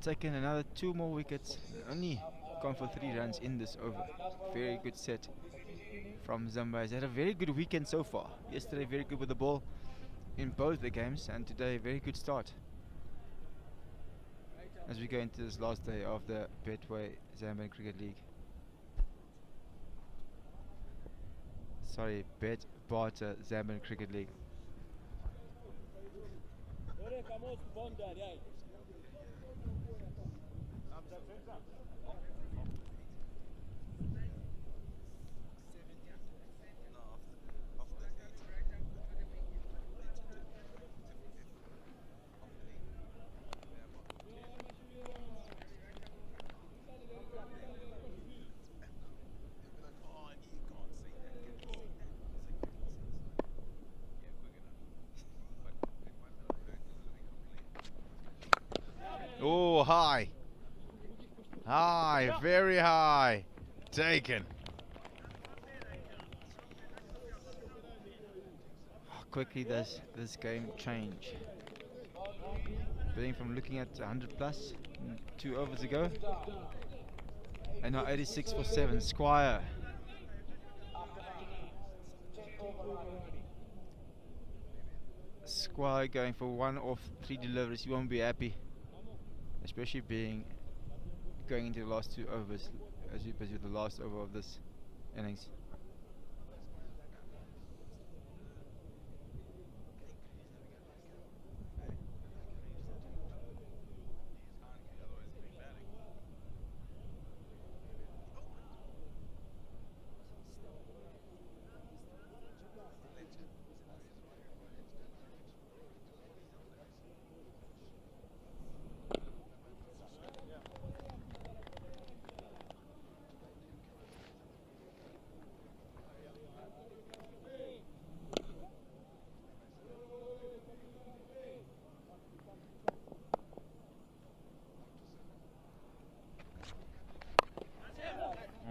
taken another 2 more wickets. Only gone for 3 runs in this over. Very good set from Zamba. He's had a very good weekend so far. Yesterday, very good with the ball in both the games, and today, very good start. As we go into this last day of the Betway Zambia Cricket League. Sorry, Bet Barter Zambia Cricket League. Oh, high. High, very high. Taken. How quickly does this game change? Being from looking at 100 plus 2 overs ago, and now 86 for 7. Squire. Squire going for 1 off 3 deliveries. He won't be happy, especially going into the last 2 overs, as you busy with the last over of this innings.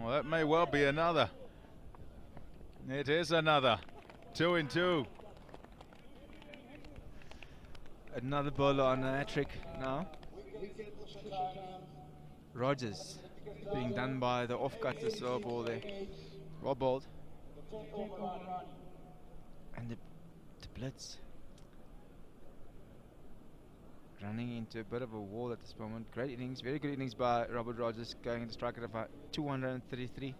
Well, that may well be another. It is another. 2 in 2. Another bowler on a hat-trick now. Rogers being done by the off-cutter, slow ball there. Well bowled. And the Blitz running into a bit of a wall at this moment. Great innings, very good innings by Robert Rogers, going into strike at about 233.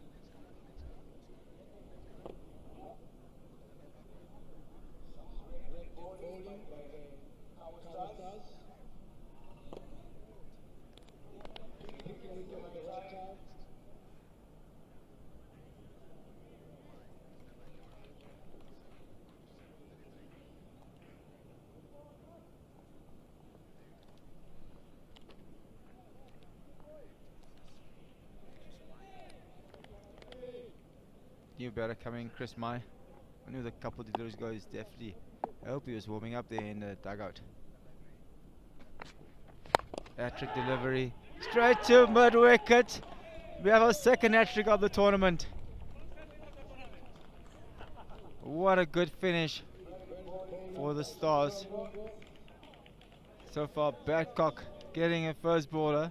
new batter coming, Chris Mai. I knew the couple of deliveries ago is definitely. I hope he was warming up there in the dugout. Hat-trick delivery, straight to mid-wicket. We have our second hat-trick of the tournament. What a good finish for the Stars. So far, Badcock getting a first bowler.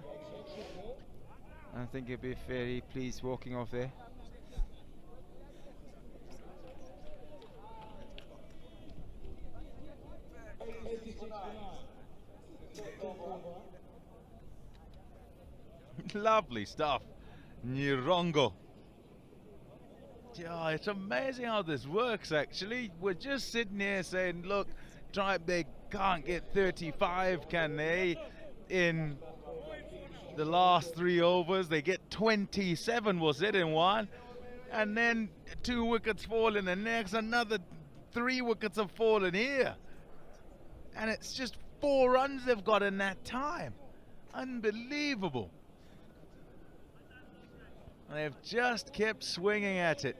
I think he'll be very pleased walking off there. Lovely stuff. Nyirongo. Yeah, it's amazing how this works actually. We're just sitting here saying, look, they can't get 35, can they? In the last 3 overs, they get 27, was it, in one? And then 2 wickets fall in the next, another 3 wickets have fallen here. And it's just 4 runs they've got in that time. Unbelievable. They've just kept swinging at it.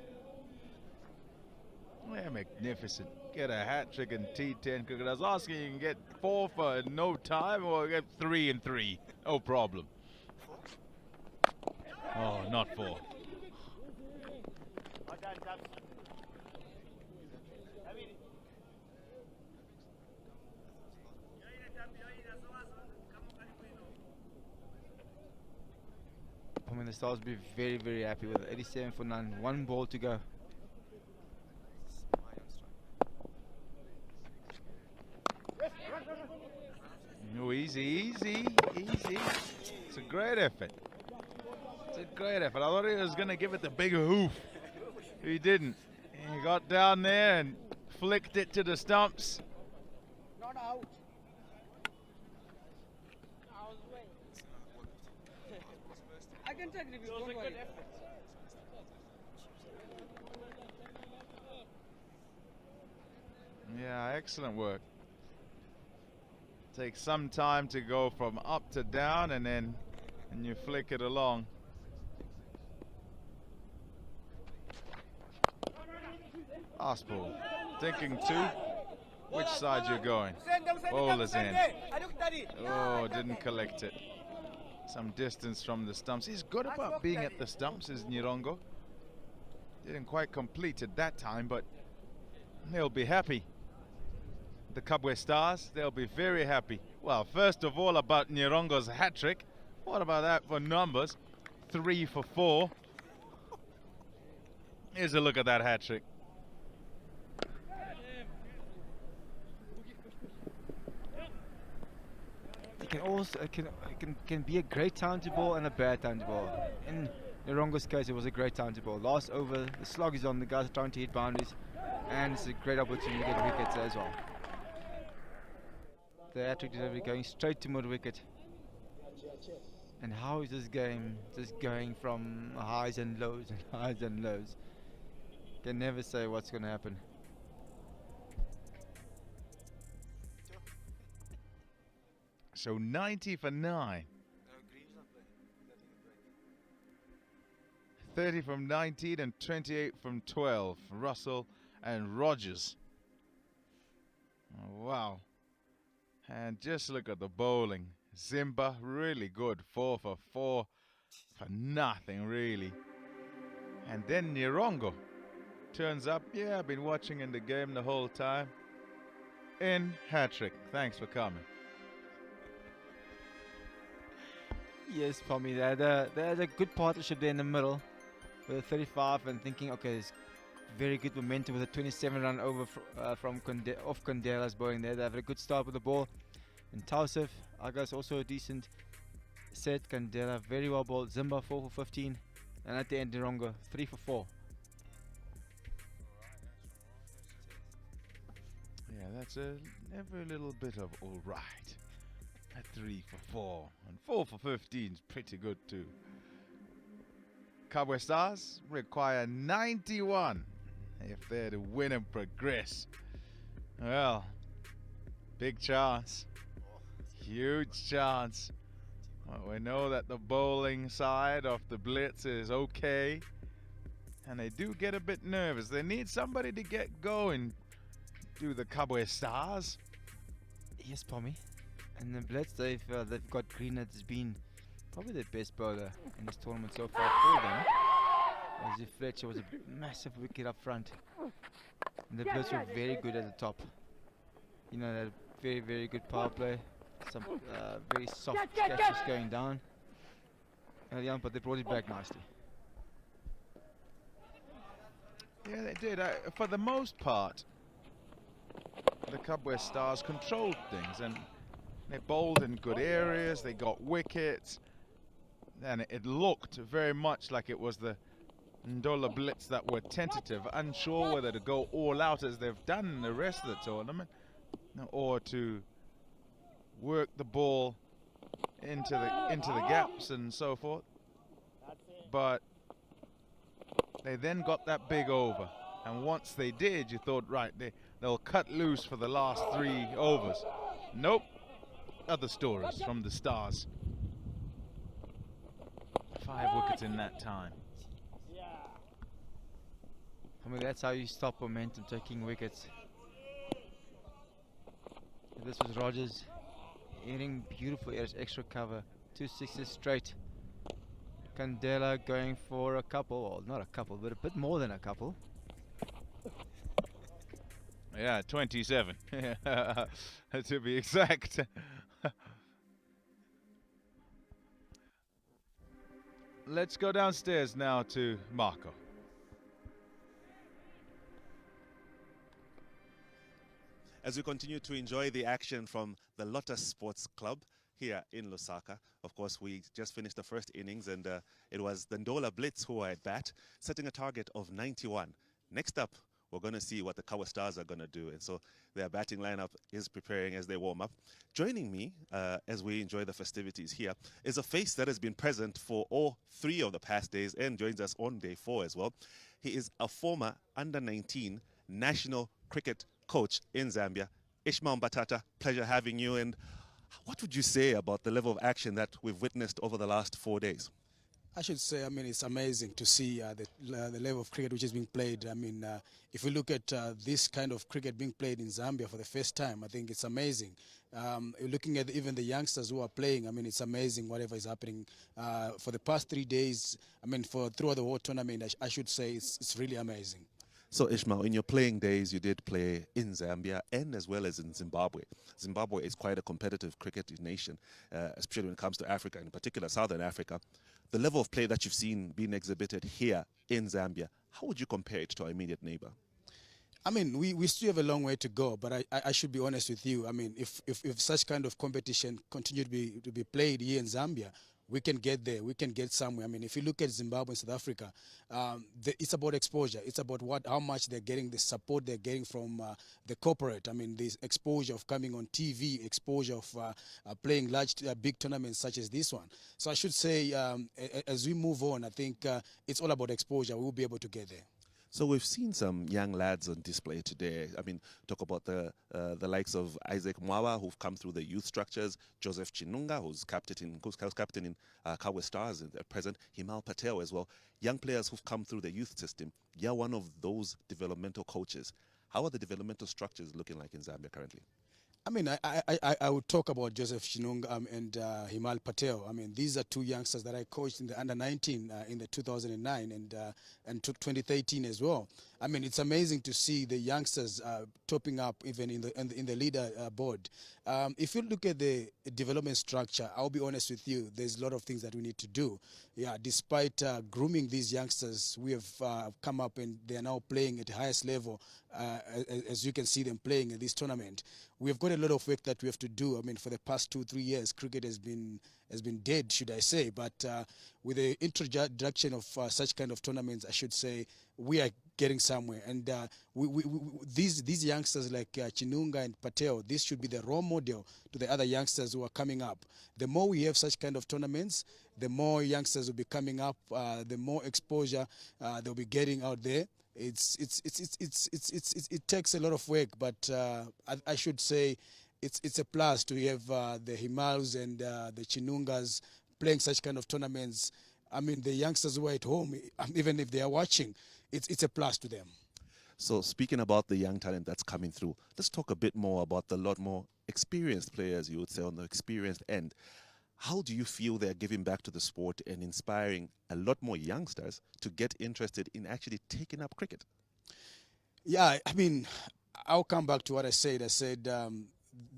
They're magnificent. Get a hat-trick in T10 cricket. I was asking, you can get 4 for no time or get 3 and 3. No problem. Oh, not 4. I mean, the Stars will be very, very happy with it. 87 for none. 1 ball to go. No, easy. It's a great effort. It's a great effort. I thought he was going to give it the big hoof. He didn't. He got down there and flicked it to the stumps. Not out. I can check review. Don't worry. Yeah, excellent work. Takes some time to go from up to down and you flick it along. Aspel, thinking 2. Which side you're going? Bowler's in. Oh, didn't collect it. Some distance from the stumps. He's good about being at the stumps, is Nyirongo. Didn't quite complete it that time, but they'll be happy. The Kabwe Stars, they'll be very happy. Well, first of all, about Nyirongo's hat-trick. What about that for numbers? 3 for 4. Here's a look at that hat-trick. It can also can be a great time to ball and a bad time to ball. In Nyirongo's case, it was a great time to ball. Last over, the slog is on, the guys are trying to hit boundaries, and it's a great opportunity to get wickets as well. The hat-trick delivery going straight to mid-wicket. And how is this game just going from highs and lows and highs and lows? Can never say what's going to happen. So 90 for 9. 30 from 19 and 28 from 12. Russell and Rogers. Oh, wow. And just look at the bowling. Zimba, really good. 4 for 4 for nothing, really. And then Nyirongo turns up. Yeah, I've been watching in the game the whole time. In hat-trick. Thanks for coming. Yes, Pommy, they had a good partnership there in the middle with a 35 and thinking, okay, it's very good momentum with a 27 run over from off Kondela's bowling there. They have a good start with the ball. And Tausif, Agas also a decent set. Kondela very well bowled. Zimba 4 for 15. And at the end, Nyirongo 3 for 4. Yeah, that's every little bit of all right. At 3 for 4 and 4 for 15 is pretty good too. Kabwe Stars require 91 if they're to win and progress. Well, big chance, huge chance. Well, we know that the bowling side of the Blitz is okay, And they do get a bit nervous. They need somebody to get going. Do the Kabwe Stars. Yes, Pommy. And the Blitz, they've got Green. That's been probably their best bowler in this tournament so far for them. As if Fletcher was a massive wicket up front. And the Blitz were very good at the top. You know, they had a very, very good power play. Some very soft catches going down. Early on, but they brought it back nicely. Yeah, they did. For the most part, the Kabwe Stars controlled things, and they bowled in good areas. They got wickets, and it looked very much like it was the Ndola Blitz that were tentative, unsure whether to go all out as they've done in the rest of the tournament, or to work the ball into the gaps and so forth. But they then got that big over, and once they did, you thought, right, they'll cut loose for the last 3 overs. Nope. Other stories from the Stars. 5 wickets in that time. I mean, that's how you stop momentum, taking wickets. This was Rogers hitting beautiful airs, extra cover, 2 sixes straight. Candela going for a couple, well, not a couple, but a bit more than a couple. Yeah, 27 to be exact. Let's go downstairs now to Marco. As we continue to enjoy the action from the Lotus Sports Club here in Lusaka. Of course, we just finished the first innings, and it was the Ndola Blitz who were at bat, setting a target of 91. Next up, we're going to see what the Kabwe Stars are going to do. And so their batting lineup is preparing as they warm up. Joining me as we enjoy the festivities here is a face that has been present for all 3 of the past days and joins us on day 4 as well. He is a former under-19 national cricket coach in Zambia. Ishmael Mbatata, pleasure having you. And what would you say about the level of action that we've witnessed over the last 4 days? I should say, I mean, it's amazing to see the level of cricket which is being played. I mean, if we look at this kind of cricket being played in Zambia for the first time, I think it's amazing. Looking at even the youngsters who are playing, I mean, it's amazing whatever is happening. For the past 3 days, I mean, throughout the whole tournament, I should say it's really amazing. So Ishmael, in your playing days, you did play in Zambia and as well as in Zimbabwe. Zimbabwe is quite a competitive cricket nation, especially when it comes to Africa, in particular Southern Africa. The level of play that you've seen being exhibited here in Zambia, how would you compare it to our immediate neighbor? I mean, we still have a long way to go, but I should be honest with you. I mean, if such kind of competition continue to be played here in Zambia, we can get there. We can get somewhere. I mean, if you look at Zimbabwe and South Africa, it's about exposure. It's about how much they're getting, the support they're getting from the corporate. I mean, this exposure of coming on TV, exposure of playing big tournaments such as this one. So I should say, as we move on, I think it's all about exposure. We'll be able to get there. So we've seen some young lads on display today. I mean, talk about the likes of Kamwala, who've come through the youth structures, Joseph Chinunga, who's captain in Kabwe Stars at present, Himal Patel as well. Young players who've come through the youth system. You're one of those developmental coaches. How are the developmental structures looking like in Zambia currently? I mean, I would talk about Joseph Chinunga and Himal Patel. I mean, these are 2 youngsters that I coached in the under-19 in the 2009 and 2013 as well. I mean, it's amazing to see the youngsters topping up even in the leader board. If you look at the development structure, I'll be honest with you, there's a lot of things that we need to do. Yeah, despite grooming these youngsters, we have come up and they are now playing at the highest level, as you can see them playing in this tournament. We've got a lot of work that we have to do. I mean, for the past 2-3 years, cricket has been dead, should I say. But with the introduction of such kind of tournaments, I should say we are getting somewhere. And these youngsters like Chinunga and Patel, this should be the role model to the other youngsters who are coming up. The more we have such kind of tournaments, the more youngsters will be coming up, the more exposure they'll be getting out there. It takes a lot of work, but I should say it's a plus to have the Himals and the Chinungas playing such kind of tournaments. I mean, the youngsters who are at home, even if they are watching, it's a plus to them. So speaking about the young talent that's coming through, let's talk a bit more about the lot more experienced players, you would say, on the experienced end. How do you feel they're giving back to the sport and inspiring a lot more youngsters to get interested in actually taking up cricket? Yeah, I mean, I'll come back to what I said. I said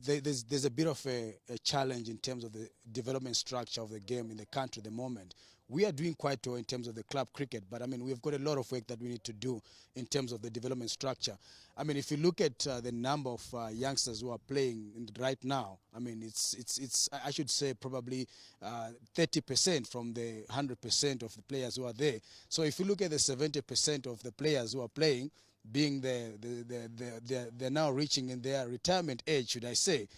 there's a bit of a challenge in terms of the development structure of the game in the country at the moment. We are doing quite well in terms of the club cricket, but I mean, we've got a lot of work that we need to do in terms of the development structure. I mean, if you look at the number of youngsters who are playing right now, I mean, it's I should say probably 30% from the 100% of the players who are there. So if you look at the 70% of the players who are playing, being they're now reaching in their retirement age, should I say,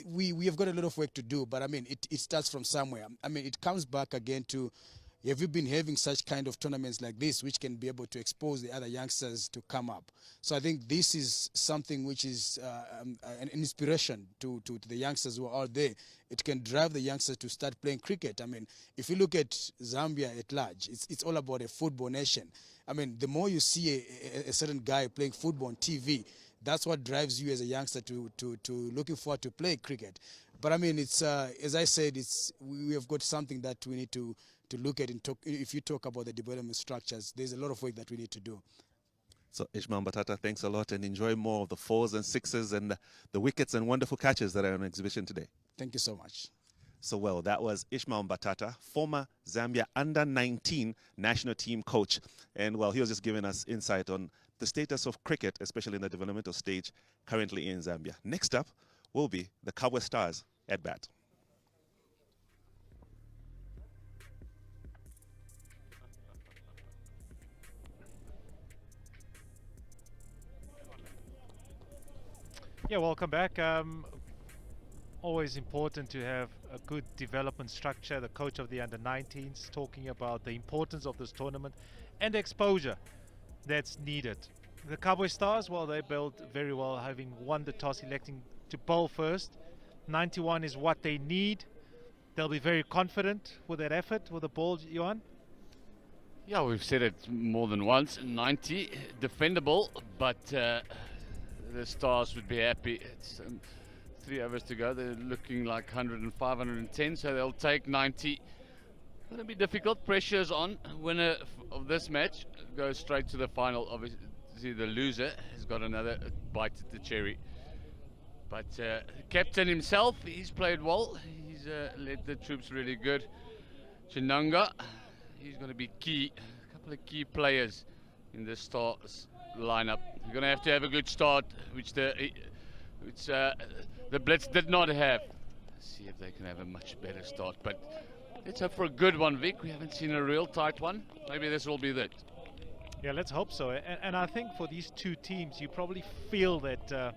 we have got a lot of work to do, but I mean, it starts from somewhere. I mean, it comes back again to, have you been having such kind of tournaments like this, which can be able to expose the other youngsters to come up? So I think this is something which is an inspiration to the youngsters who are out there. It can drive the youngsters to start playing cricket. I mean, if you look at Zambia at large, it's all about a football nation. I mean, the more you see a certain guy playing football on TV, that's what drives you as a youngster to looking forward to play cricket. But I mean, it's as I said, we have got something that we need to look at and talk. If you talk about the development structures, there's a lot of work that we need to do. So Ishmael Mbatata, thanks a lot, and enjoy more of the 4s and 6s and the wickets and wonderful catches that are on exhibition today. Thank you so much. So, well, that was Ishmael Mbatata, former Zambia under-19 national team coach. And, well, he was just giving us insight on the status of cricket, especially in the developmental stage currently in Zambia. Next up will be the Kabwe Stars at bat. Yeah, welcome back. Always important to have a good development structure. The coach of the under-19s talking about the importance of this tournament and exposure that's needed. The Kabwe Stars, well, they built very well, having won the toss, electing to bowl first. 91 is what they need. They'll be very confident with that effort, with the ball, Johan. Yeah, we've said it more than once. 90, defendable, but the Stars would be happy. It's 3 overs to go. They're looking like 105, 110, so they'll take 90. It'll be difficult. Pressure's on. Winner of this match goes straight to the final. Obviously, the loser has got another bite at the cherry. But the captain himself, he's played well. He's led the troops really good. Chinanga, he's going to be key. A couple of key players in the Stars lineup. You're going to have a good start, which the Blitz did not have. Let's see if they can have a much better start. But let's hope for a good one, Vic. We haven't seen a real tight one. Maybe this will be that. Yeah, let's hope so. And I think for these two teams, you probably feel that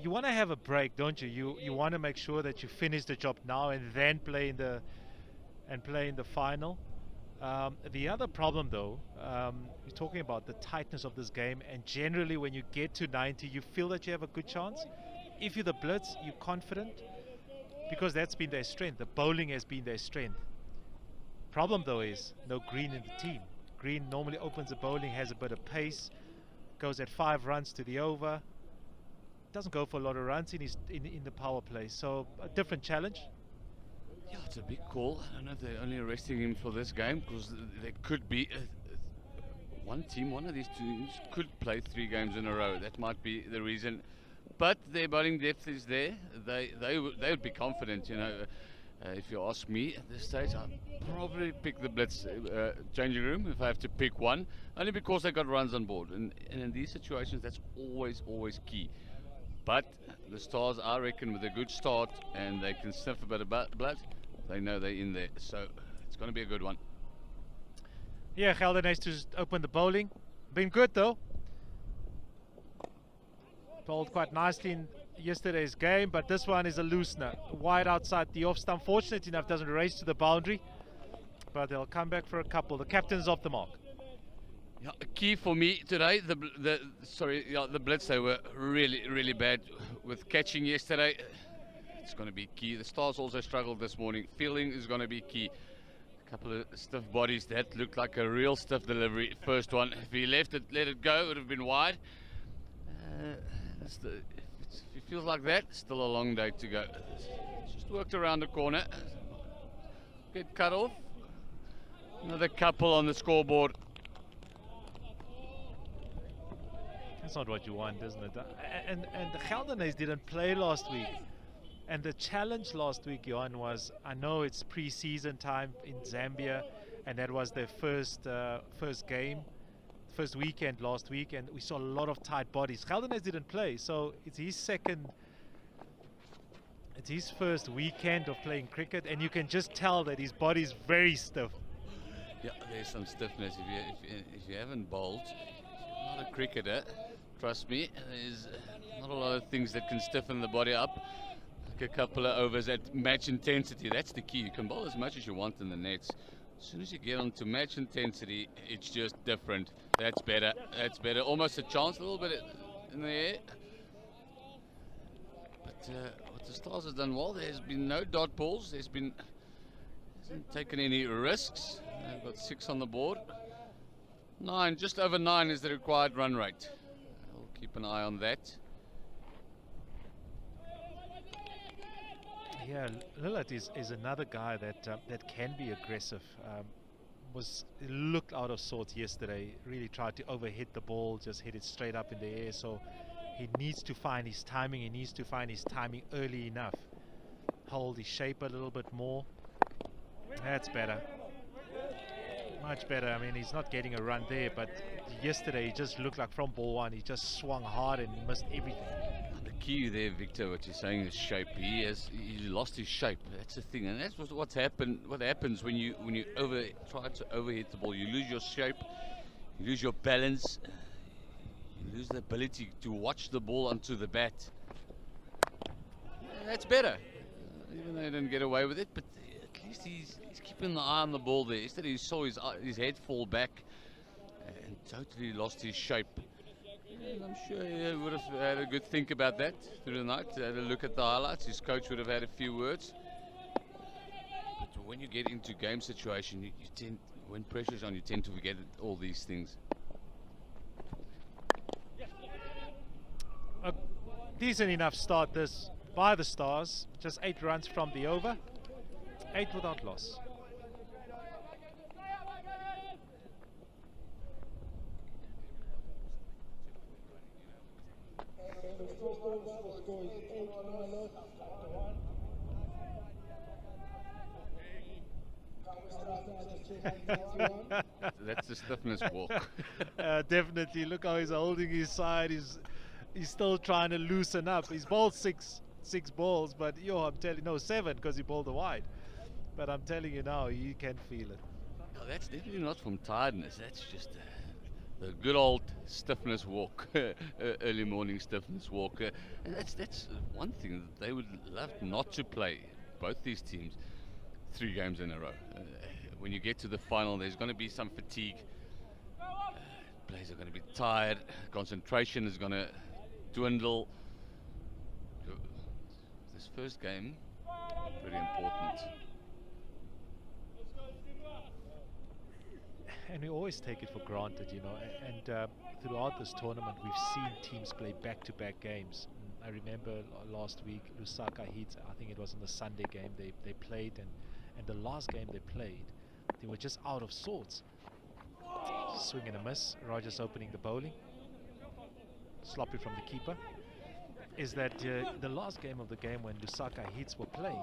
you want to have a break, don't you? You want to make sure that you finish the job now and then play in the final. The other problem, though, you're talking about the tightness of this game, and generally when you get to 90, you feel that you have a good chance. If you're the Blitz, you're confident, because that's been their strength. The bowling has been their strength. Problem, though, is no Green in the team. Green normally opens the bowling, has a bit of pace, goes at 5 runs to the over. Doesn't go for a lot of runs in the power play. So a different challenge. Yeah, it's a big call. I don't know if they're only arresting him for this game, because there could be one of these teams could play 3 games in a row. That might be the reason. But their bowling depth is there. They would be confident, you know. If you ask me at this stage, I'd probably pick the Blitz changing room if I have to pick one, only because they got runs on board. And in these situations, that's always key. But the Stars, I reckon, with a good start and they can sniff a bit of blood, they know they're in there. So it's going to be a good one. Yeah, Gelden has to open the bowling. Been good, though. Bowled quite nicely in yesterday's game, but this one is a loosener. Wide outside the off stump. Fortunate enough, doesn't race to the boundary, but they'll come back for a couple. The captain's off the mark. Yeah, key for me today, the Blitz, they were really bad with catching yesterday. It's going to be key. The Stars also struggled this morning. Fielding is going to be key. Couple of stiff bodies. That looked like a real stiff delivery. First one. If he left it, let it go, it would have been wide. If it feels like that, still a long day to go. Just worked around the corner. Get cut off. Another couple on the scoreboard. That's not what you want, isn't it? And the Geldernays didn't play last week. And the challenge last week, Johan, was, I know it's pre-season time in Zambia, and that was their first game, first weekend last week, and we saw a lot of tight bodies. Geldernays didn't play, so it's his first weekend of playing cricket, and you can just tell that his body's very stiff. Yeah, there's some stiffness. If you haven't bowled, you're not a cricketer. Trust me, there's not a lot of things that can stiffen the body up. Like a couple of overs at match intensity. That's the key. You can bowl as much as you want in the nets. As soon as you get onto match intensity, it's just different. That's better. That's better. Almost a chance, a little bit in the air. But what the Stars have done well, there's been no dot balls. Hasn't taken any risks. They've got 6 on the board. 9, just over 9 is the required run rate. We'll keep an eye on that. Yeah, Lillard is another guy that can be aggressive. Looked out of sorts yesterday. Really tried to overhit the ball, just hit it straight up in the air. So he needs to find his timing. He needs to find his timing early enough. Hold his shape a little bit more. That's better. Much better. I mean, he's not getting a run there, but yesterday he just looked like from ball 1, he just swung hard and missed everything. The key there, Victor, what you're saying is shape. He lost his shape. That's the thing, and that's what's happened. What happens when you try to overhit the ball? You lose your shape, you lose your balance, you lose the ability to watch the ball onto the bat. That's better, even though he didn't get away with it. But at least he's keeping the eye on the ball there. Instead, he saw his head fall back and totally lost his shape. And I'm sure he would have had a good think about that through the night. Had a look at the highlights. His coach would have had a few words. But when you get into game situation, you tend, when pressure's on, you tend to forget all these things. A decent enough start this by the Stars. Just 8 runs from the over. 8 without loss. That's the stiffness walk. Definitely. Look how he's holding his side. He's still trying to loosen up. He's bowled six balls, but I'm telling you, no, 7 because he bowled the wide. But I'm telling you now, you can feel it. No, that's definitely not from tiredness. That's just the good old stiffness walk, early morning stiffness walk. And that's one thing that they would love not to play, both these teams, 3 games in a row. When you get to the final, there's going to be some fatigue. Players are going to be tired. Concentration is going to dwindle. This first game, very important. And we always take it for granted, you know, and throughout this tournament we've seen teams play back-to-back games. I remember last week Lusaka Heat, I think it was in the Sunday game they played, and the last game they played, they were just out of sorts. Swing and a miss, Rogers opening the bowling, sloppy from the keeper. Is that the last game of the game when Lusaka Heats were playing,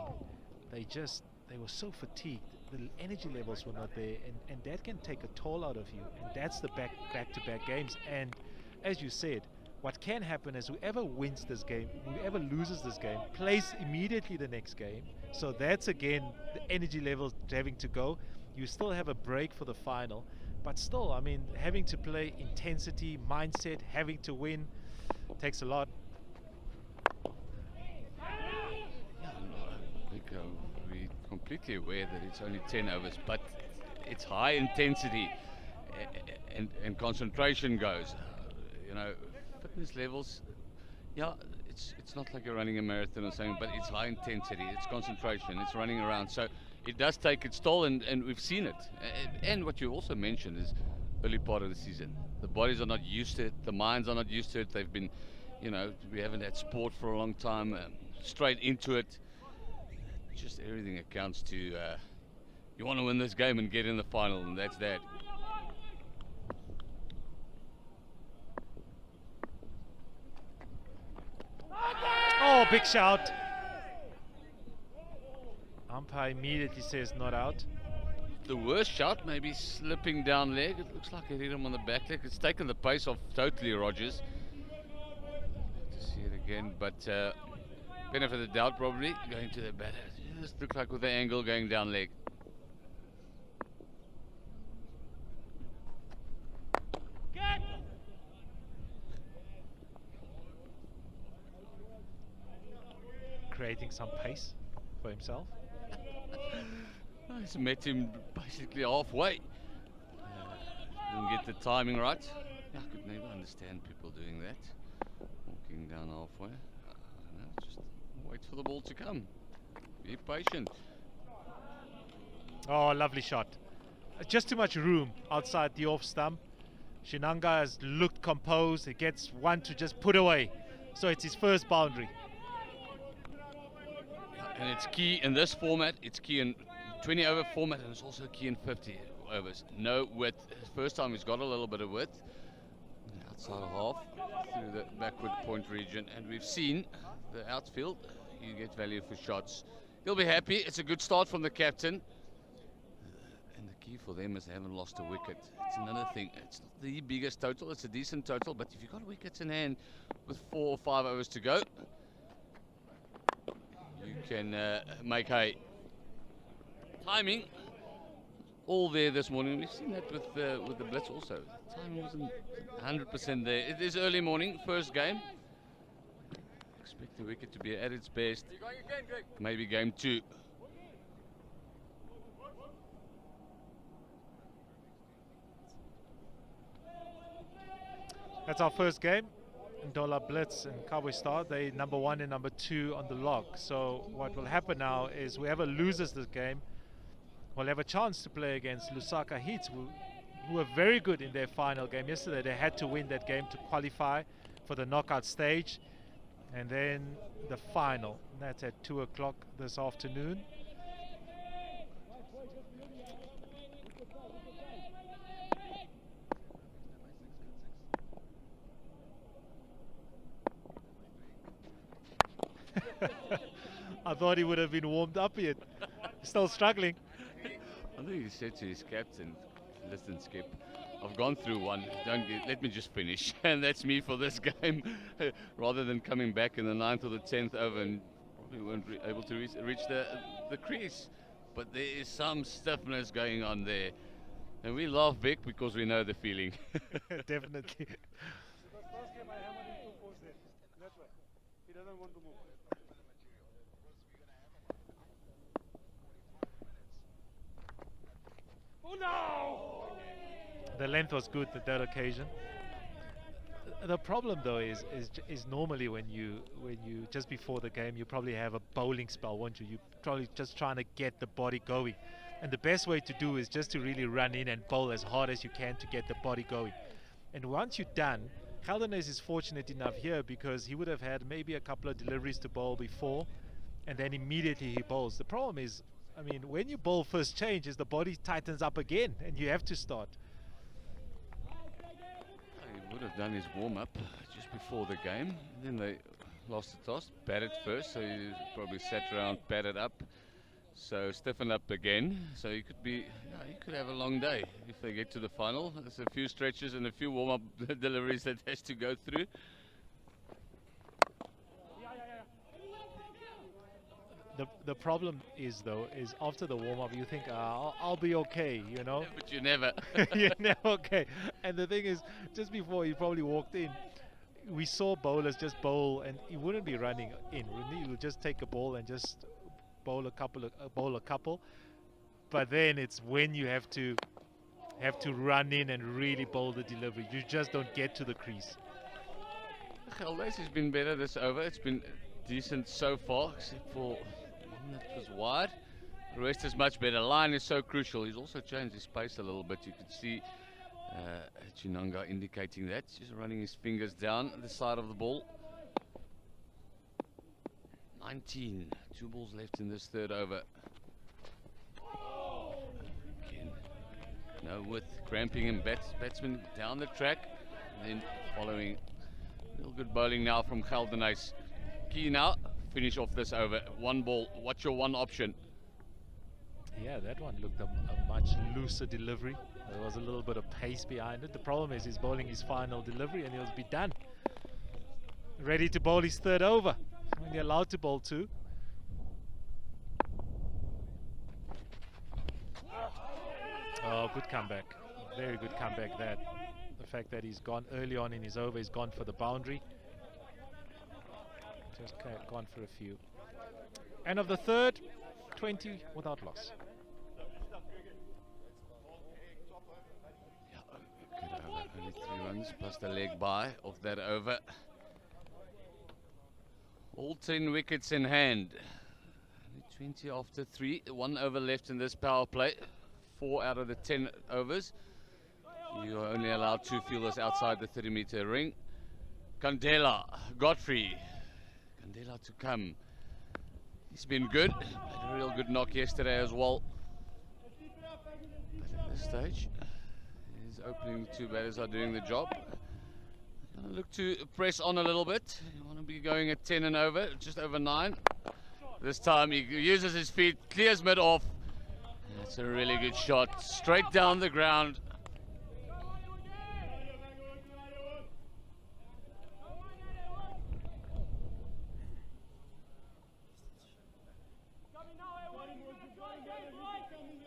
they were so fatigued. The energy levels were not there, and that can take a toll out of you, and that's the back-to-back games. And as you said, what can happen is whoever wins this game, whoever loses this game, plays immediately the next game. So that's again the energy levels having to go. You still have a break for the final, but still, I mean, having to play intensity, mindset, having to win, takes a lot. We're completely aware that it's only 10 overs, but it's high intensity and concentration goes. You know, fitness levels, yeah, it's not like you're running a marathon or something, but it's high intensity, it's concentration, it's running around. So it does take its toll, and we've seen it. And what you also mentioned is early part of the season. The bodies are not used to it, the minds are not used to it. They've been, you know, we haven't had sport for a long time, straight into it. Just everything accounts to, you want to win this game and get in the final, and that's that. Oh, big shout. Umpire immediately says not out. The worst shot, maybe slipping down leg. It looks like it hit him on the back leg. It's taken the pace off totally Rogers. To see it again, but benefit of the doubt probably going to the batter. Just looked like with the angle going down leg. Creating some pace for himself. He's met him basically halfway. Didn't get the timing right. I could never understand people doing that. Walking down halfway. I don't know, just wait for the ball to come. Be patient. Oh, lovely shot. Just too much room outside the off stump. Shinanga has looked composed. He gets one to just put away. So it's his first boundary. And it's key in this format. It's key in 20 over format, and it's also key in 50 overs. No width. First time he's got a little bit of width. Outside half through the backward point region. And we've seen the outfield. You get value for shots. He'll be happy. It's a good start from the captain. And the key for them is they haven't lost a wicket. It's another thing. It's not the biggest total. It's a decent total. But if you've got wickets in hand with 4 or 5 overs to go, you can make hay. Timing, all there this morning. We've seen that with the Blitz also. Timing wasn't 100% there. It is early morning, first game. Expect the wicket to be at its best. Maybe game 2. That's our first game. Ndola Blitz and Kabwe start. They number 1 and number 2 on the log. So what will happen now is whoever loses this game will have a chance to play against Lusaka Heats, who were very good in their final game yesterday. They had to win that game to qualify for the knockout stage. And then the final. That's at 2 o'clock this afternoon. I thought he would have been warmed up yet. Still struggling. I think he said to his captain, listen Skip, I've gone through one, let me just finish. And that's me for this game. Rather than coming back in the 9th or the 10th over and probably weren't able to reach the crease. But there is some stiffness going on there. And we laugh big because we know the feeling. Definitely. He doesn't want to move. Oh no! The length was good at that occasion. The problem though is normally when you just before the game you probably have a bowling spell, won't you? You're probably just trying to get the body going. And the best way to do is just to really run in and bowl as hard as you can to get the body going. And once you're done, Caldenes is fortunate enough here because he would have had maybe a couple of deliveries to bowl before, and then immediately he bowls. The problem is, I mean, when you bowl first change, is the body tightens up again, and you have to start. He would have done his warm-up just before the game. Then they lost the toss, batted first, so he probably sat around, batted up. So stiffen up again. So he could be, he could have a long day if they get to the final. There's a few stretches and a few warm-up deliveries that has to go through. The problem is though, is after the warm-up you think, I'll be okay, you know. Yeah, but you never. You're never okay. And the thing is, just before he probably walked in, we saw bowlers just bowl, and he wouldn't be running in. He would just take a ball and just bowl a couple. But then it's when you have to run in and really bowl the delivery. You just don't get to the crease. Geldes has been better this over. It's been decent so far, except for one that was wide. The rest is much better. Line is so crucial. He's also changed his pace a little bit. You can see Chinanga indicating that. Just running his fingers down the side of the ball. 19. 2 balls left in this third over. Again, no width, cramping him. Batsman down the track. And then following. Real good bowling now from Geldenhuys. Key now, finish off this over. 1 ball. What's your one option? Yeah, that one looked a much looser delivery. There was a little bit of pace behind it. The problem is he's bowling his final delivery and he'll be done. Ready to bowl his third over. When you're allowed to bowl 2. Oh, good comeback. Very good comeback that. The fact that he's gone early on in his over, he's gone for the boundary. Just gone for a few. End of the third, 20 without loss. Yeah, good over. Only 3 runs plus the leg by of that over. All 10 wickets in hand. Only 20 after 3. 1 over left in this power play. 4 out of the 10 overs. You are only allowed 2 fielders outside the 30-meter ring. Kandela, Godfrey. Kandela to come. He's been good. Had a real good knock yesterday as well. But at this stage, his opening 2 batters are doing the job. Gonna look to press on a little bit. You want to be going at 10 and over, just over 9. This time he uses his feet, clears mid off. That's a really good shot, straight down the ground.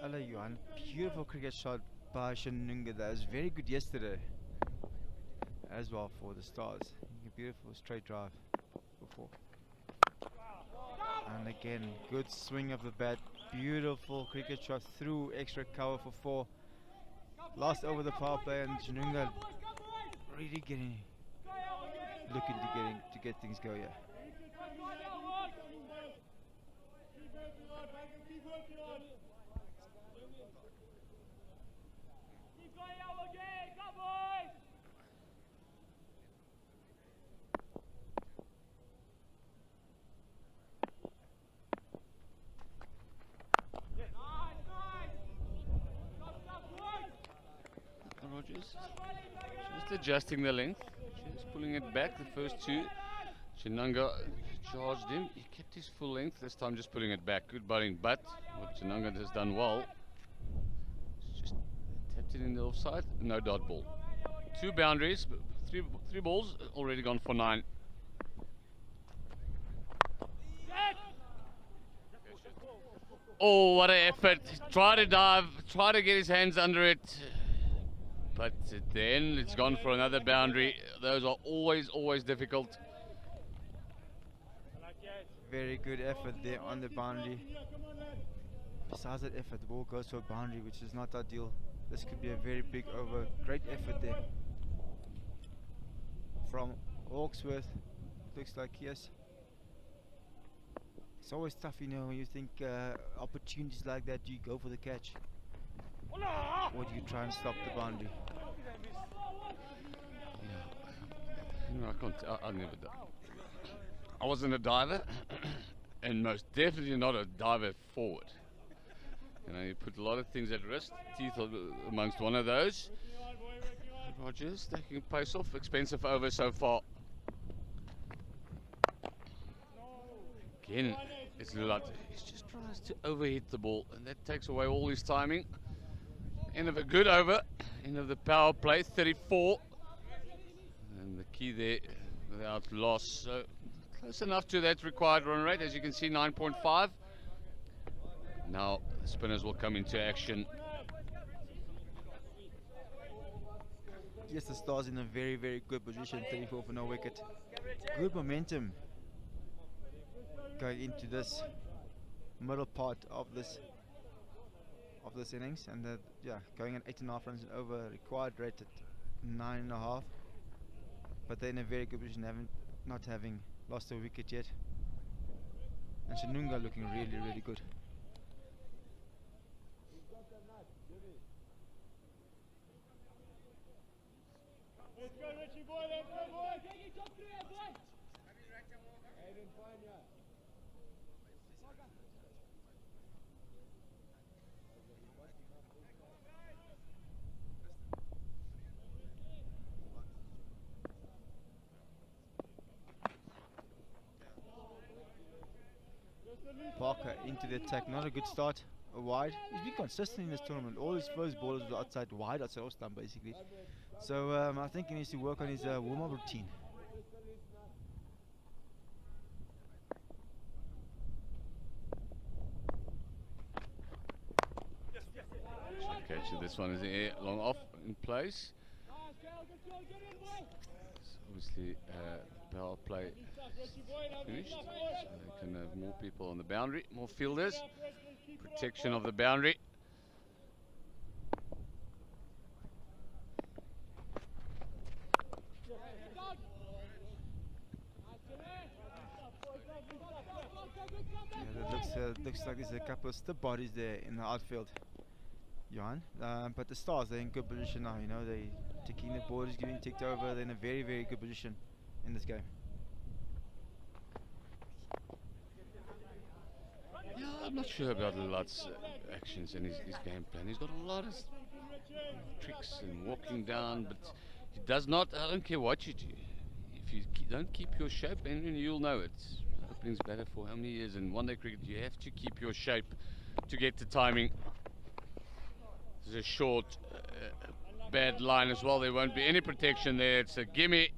Hello, Johan. Beautiful cricket shot by Shanunga. That was very good yesterday as well for the Stars. A beautiful straight drive before. And again, good swing of the bat. Beautiful cricket shot through extra cover for 4. Last over the power play, and Shanunga really looking to get things going. Yeah. Rogers just adjusting the length, just pulling it back. The first 2, Chinanga charged him. He kept his full length. This time, just pulling it back. Good bowling, but what Chinanga has done well. Just tapped it in the offside. No dot ball. 2 boundaries, 3 balls already gone for 9. Oh, what an effort! Try to dive, try to get his hands under it. But then it's gone for another boundary. Those are always difficult. Very good effort there on the boundary. Besides that effort, the ball goes to a boundary, which is not ideal. This could be a very big over. Great effort there from Hawksworth. Looks like yes. It's always tough, you know, when you think opportunities like that. Do you go for the catch? Or do you try and stop the boundary? Yeah. No, I can't. I'll never dive. I wasn't a diver, and most definitely not a diver forward. You know, you put a lot of things at risk. Teeth amongst one of those. Rogers taking pace off. Expensive over so far. Again, it's Lula. He just tries to overhit the ball, and that takes away all his timing. End of a good over, end of the power play, 34. And the key there, without loss. So close enough to that required run rate. As you can see, 9.5. Now the spinners will come into action. Yes, the Stars in a very good position, 34 for no wicket. Good momentum going into this middle part of this innings, and going at 8.5 runs and over, required rate at 9.5. But they're in a very good position, not having lost a wicket yet. And Shanunga looking really good. Parker into the attack, not a good start. Wide. He's been consistent in this tournament. All his first ballers were outside, wide outside off stump basically. So I think he needs to work on his warm-up routine. Okay, so this one is in air, long off in place. So obviously, power play finished. So they can have more people on the boundary, more fielders. Protection of the boundary. Yeah, that looks like there's a couple of step bodies there in the outfield, Johan. But the Stars, they're in good position now. You know, they ticking the board is getting ticked over. They're in a very, very good position in this game. Yeah, I'm not sure about Lut's actions and his game plan. He's got a lot of tricks and walking down, but he does not. I don't care what you do. If you don't keep your shape, and you'll know it. Opening's better for how many years in one-day cricket? You have to keep your shape to get the timing. There's a short, bad line as well. There won't be any protection there. It's a gimme.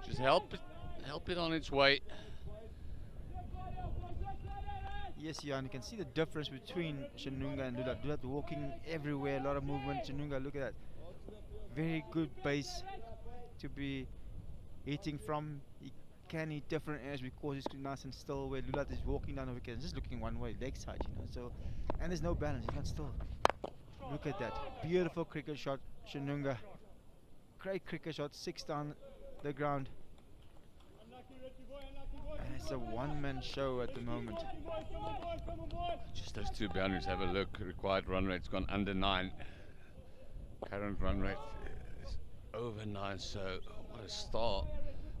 Just help it on its way. Yes, Jan, you can see the difference between Shanunga and Ndola. Ndola walking everywhere, a lot of movement. Shanunga, look at that. Very good base to be hitting from. He can hit different areas because he's nice and still, where Lulat is walking down the wicket, just looking one way, leg side, you know. So, and there's no balance, he can still. Look at that. Beautiful cricket shot, Shanunga. Great cricket shot, 6 down the ground. And it's a one-man show at the moment. Just those two boundaries, have a look. Required run rate's gone under 9. Current run rate is over 9, so what a start.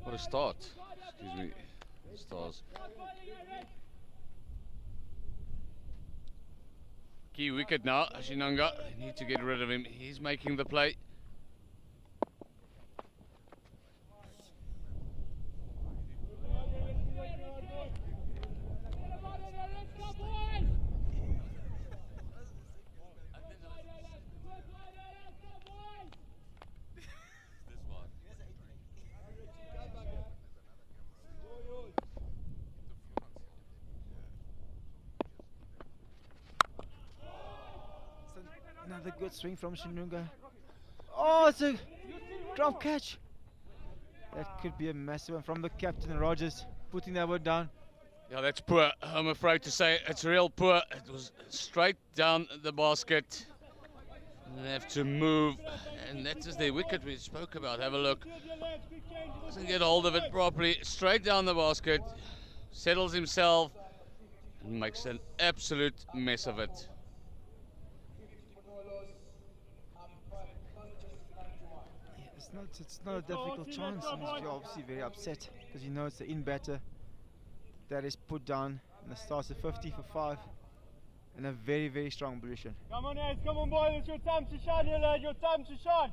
What a start. Excuse me, Stars. Key wicket now, Shinanga. They need to get rid of him. He's making the play. Another good swing from Shanunga. Oh, it's a drop catch. That could be a massive one from the captain, Rogers, putting that one down. Yeah, that's poor. I'm afraid to say it's real poor. It was straight down the basket. They have to move, and that is the wicket we spoke about. Have a look. Doesn't get hold of it properly. Straight down the basket. Settles himself and makes an absolute mess of it. It's not a difficult chance, and he's obviously very upset because you know it's the in batter that is put down, and the Stars are 50 for 5 in a very, very strong position. Come on, Ed, come on, boys, it's your time to shine here, lad, your time to shine.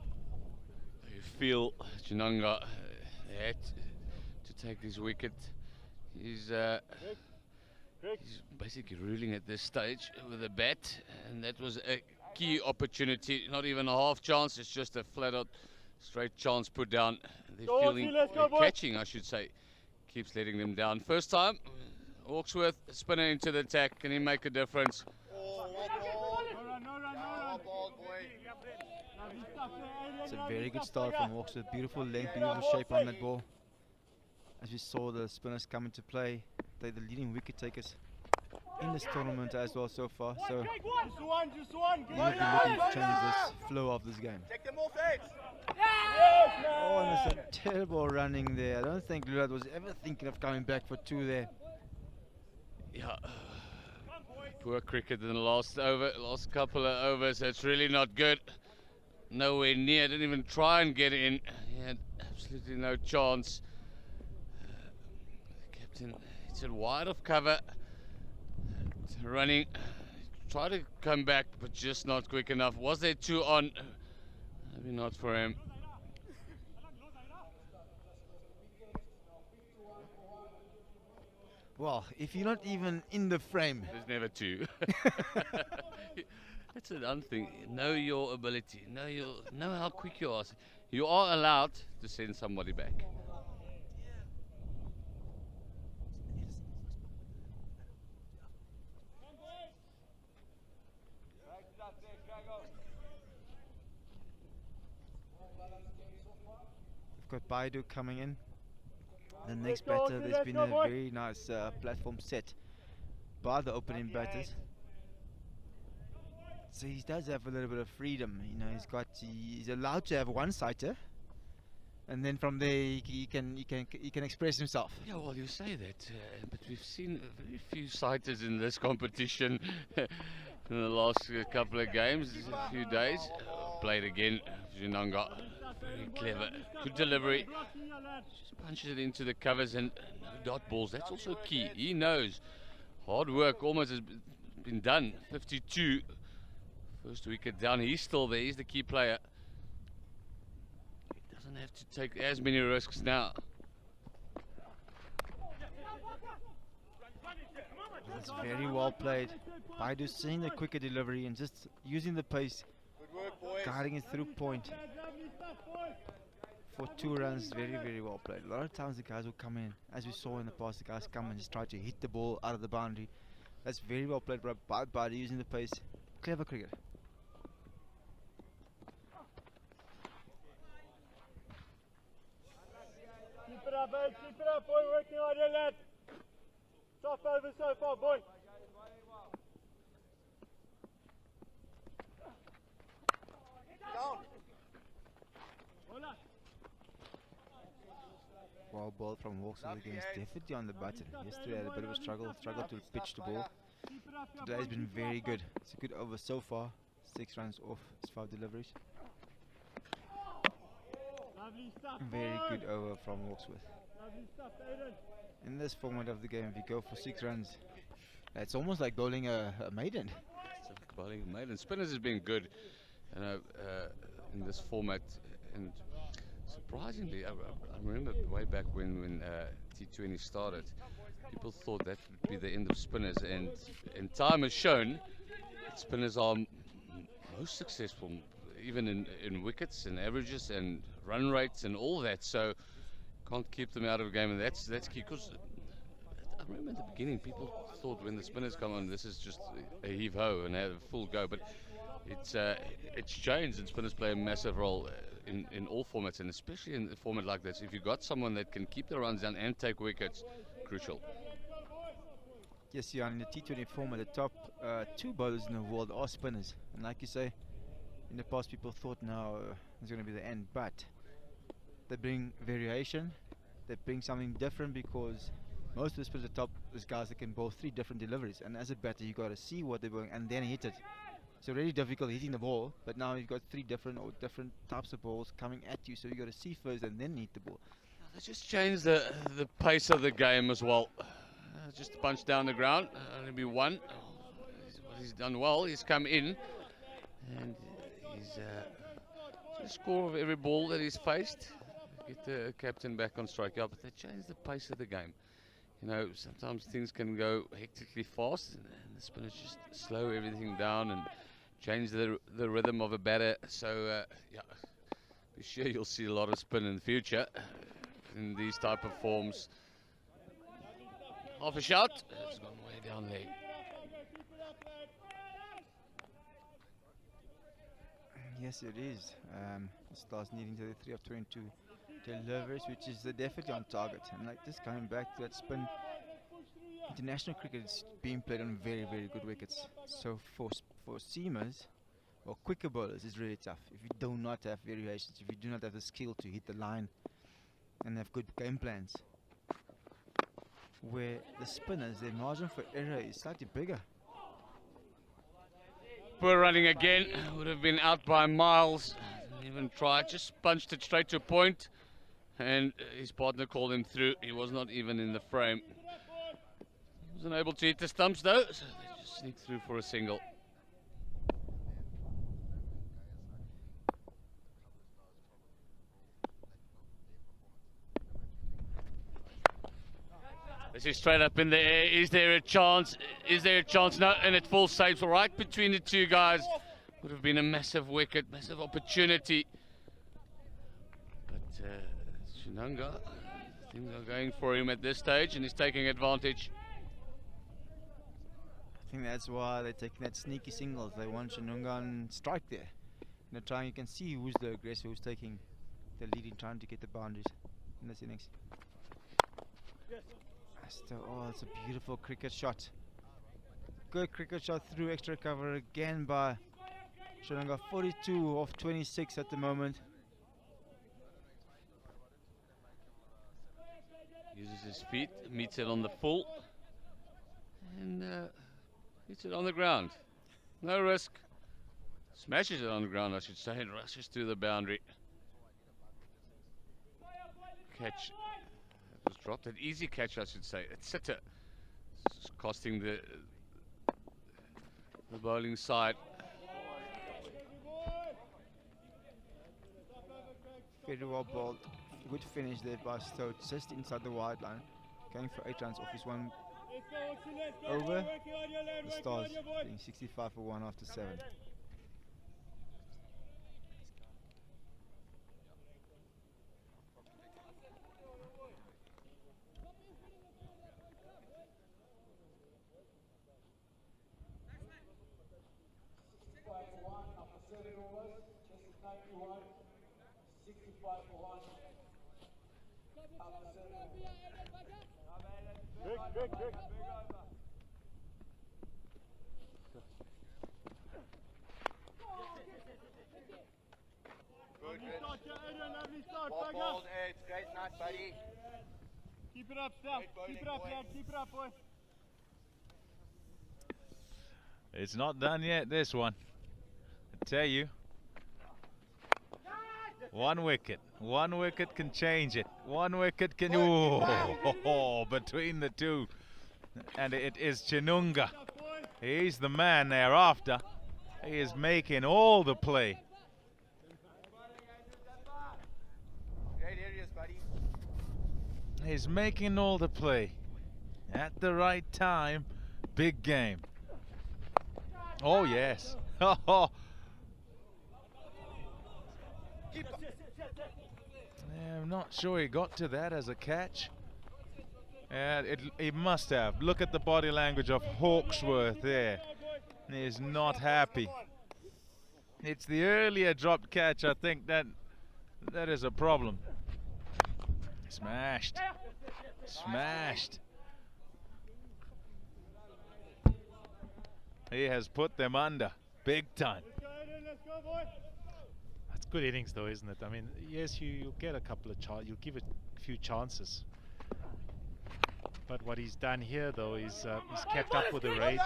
You feel Chinanga had to take this wicket. He's basically ruling at this stage with a bat, and that was a key opportunity. Not even a half chance, it's just a flat out straight chance put down. They're feeling, catching, I should say, keeps letting them down. First time, Hawksworth, spinner into the attack. Can he make a difference? It's a very good start from Hawksworth. Beautiful length, beautiful shape on that ball. As we saw the spinners come into play, they're the leading wicket takers in this tournament as well so far. So Just one. we will be looking to change this flow of this game. Take them off, Ed. Oh, and it's a terrible running there. I don't think Lulat was ever thinking of coming back for 2 there. Yeah, poor cricket in the last couple of overs. It's really not good. nowhere near, didn't even try and get in. He had absolutely no chance. The captain hits it wide of cover. Running, tried to come back, but just not quick enough. Was there 2 on? Maybe not for him. Well, if you're not even in the frame, There's never 2. That's another thing. Know your ability. Know how quick you are. You are allowed to send somebody back. we've got Baidu coming in. The next batter, there's been a very nice platform set by the opening batters. So he does have a little bit of freedom. You know, he's allowed to have one sighter, and then from there he can express himself. Yeah, well, you say that, but we've seen very few sighters in this competition in the last couple of games, a few days. Played again, Zinanga, very clever, good delivery. Just punches it into the covers and no dot balls. That's also key. He knows hard work almost has been done. 52. First wicket down, he's still there, he's the key player. He doesn't have to take as many risks now. That's very well played. Baidu seeing the quicker delivery and just using the pace, guiding it through point. For 2 runs, very, very well played. A lot of times the guys will come in, as we saw in the past, the guys come and just try to hit the ball out of the boundary. That's very well played by Baidu, using the pace. Clever cricket. Keep it up, mate. Keep it up, boy. Working on it, lad. Top over so far, boy. Down. Well ball from Hawksworth again, is definitely on the button. Yesterday had a bit of a struggle to pitch the ball. Today has been very good. It's a good over so far. 6 runs off his 5 deliveries. Very good over from Hawksworth. In this format of the game, if you go for 6 runs, it's almost like bowling a maiden. It's like bowling a maiden. Spinners has been good, you know, in this format, and surprisingly, I remember way back when T20 started, people thought that would be the end of spinners, and time has shown that spinners are most successful, even in wickets and averages and run rates and all that. So can't keep them out of the game, and that's key. Because I remember at the beginning, people thought when the spinners come on, this is just a heave ho and have a full go, but it's changed, and spinners play a massive role in all formats, and especially in a format like this. If you've got someone that can keep the runs down and take wickets, crucial. Yes, yeah, in the T20 format, the top 2 bowlers in the world are spinners. And like you say, in the past people thought now it's going to be the end, but they bring variation, they bring something different, because most of the spinners at the top is guys that can bowl 3 different deliveries, and as a batter you got to see what they're bowling and then hit it. It's already difficult hitting the ball, but now you've got 3 different types of balls coming at you, so you got to see first and then hit the ball. They just changed the pace of the game as well. Just a punch down the ground, only be 1. He's done well, he's come in, and he's just score of every ball that he's faced. Get the captain back on strike. Yeah, but they changed the pace of the game. You know, sometimes things can go hectically fast, and the spinners just slow everything down and change the rhythm of a batter. So, yeah, be sure you'll see a lot of spin in the future in these type of forms. Half a shot. It's gone way down there. Yes, it is. Stars needing to the 3 of 22 deliveries, which is definitely on target. And like just coming back to that spin, international cricket is being played on very, very good wickets. So for seamers or quicker bowlers, it's really tough. If you do not have variations, if you do not have the skill to hit the line and have good game plans, where the spinners, their margin for error is slightly bigger. Poor running again, would have been out by miles. even tried, just punched it straight to a point, and his partner called him through. He was not even in the frame. He wasn't able to hit the stumps though, so they just sneaked through for a single. This is straight up in the air. Is there a chance? Is there a chance? No, and it falls safe right between the two guys. Would have been a massive wicket, massive opportunity. But Chinunga, things are going for him at this stage, and he's taking advantage. I think that's why they're taking that sneaky singles. They want Chinunga on strike there. And trying, you can see who's the aggressor, who's taking the lead in trying to get the boundaries in this innings. Still, oh, it's a beautiful cricket shot. Good cricket shot through extra cover again by Chinunga. 42 of 26 at the moment. Uses his feet, meets it on the full, and hits it on the ground. No risk. Smashes it on the ground, I should say, and rushes to the boundary. Catch. Was dropped, an easy catch, I should say. It's sitter, it's costing the bowling side. Very well bowled. Good finish there by Stoat, just inside the wide line. Going for 8 runs off his one over. The Stars getting 65 for 1 after 7. Well bowled, Ed. Great night, buddy. Keep it up, Steph. Keep it up, lad. Keep it up, boy. It's not done yet, this one. I tell you. One wicket can change it. One wicket can, oh, between the two. And it is Chinunga. He's the man thereafter. He is making all the play. Great areas, buddy. He's making all the play. At the right time, big game. Oh, yes. I'm not sure he got to that as a catch. He must have. Look at the body language of Hawksworth there. He is not happy. It's the earlier dropped catch, I think, that is a problem. Smashed. Smashed. He has put them under big time. That's good innings though, isn't it? I mean, yes, you'll get a couple of chances, you'll give it a few chances. But what he's done here though is he's kept up with the rate.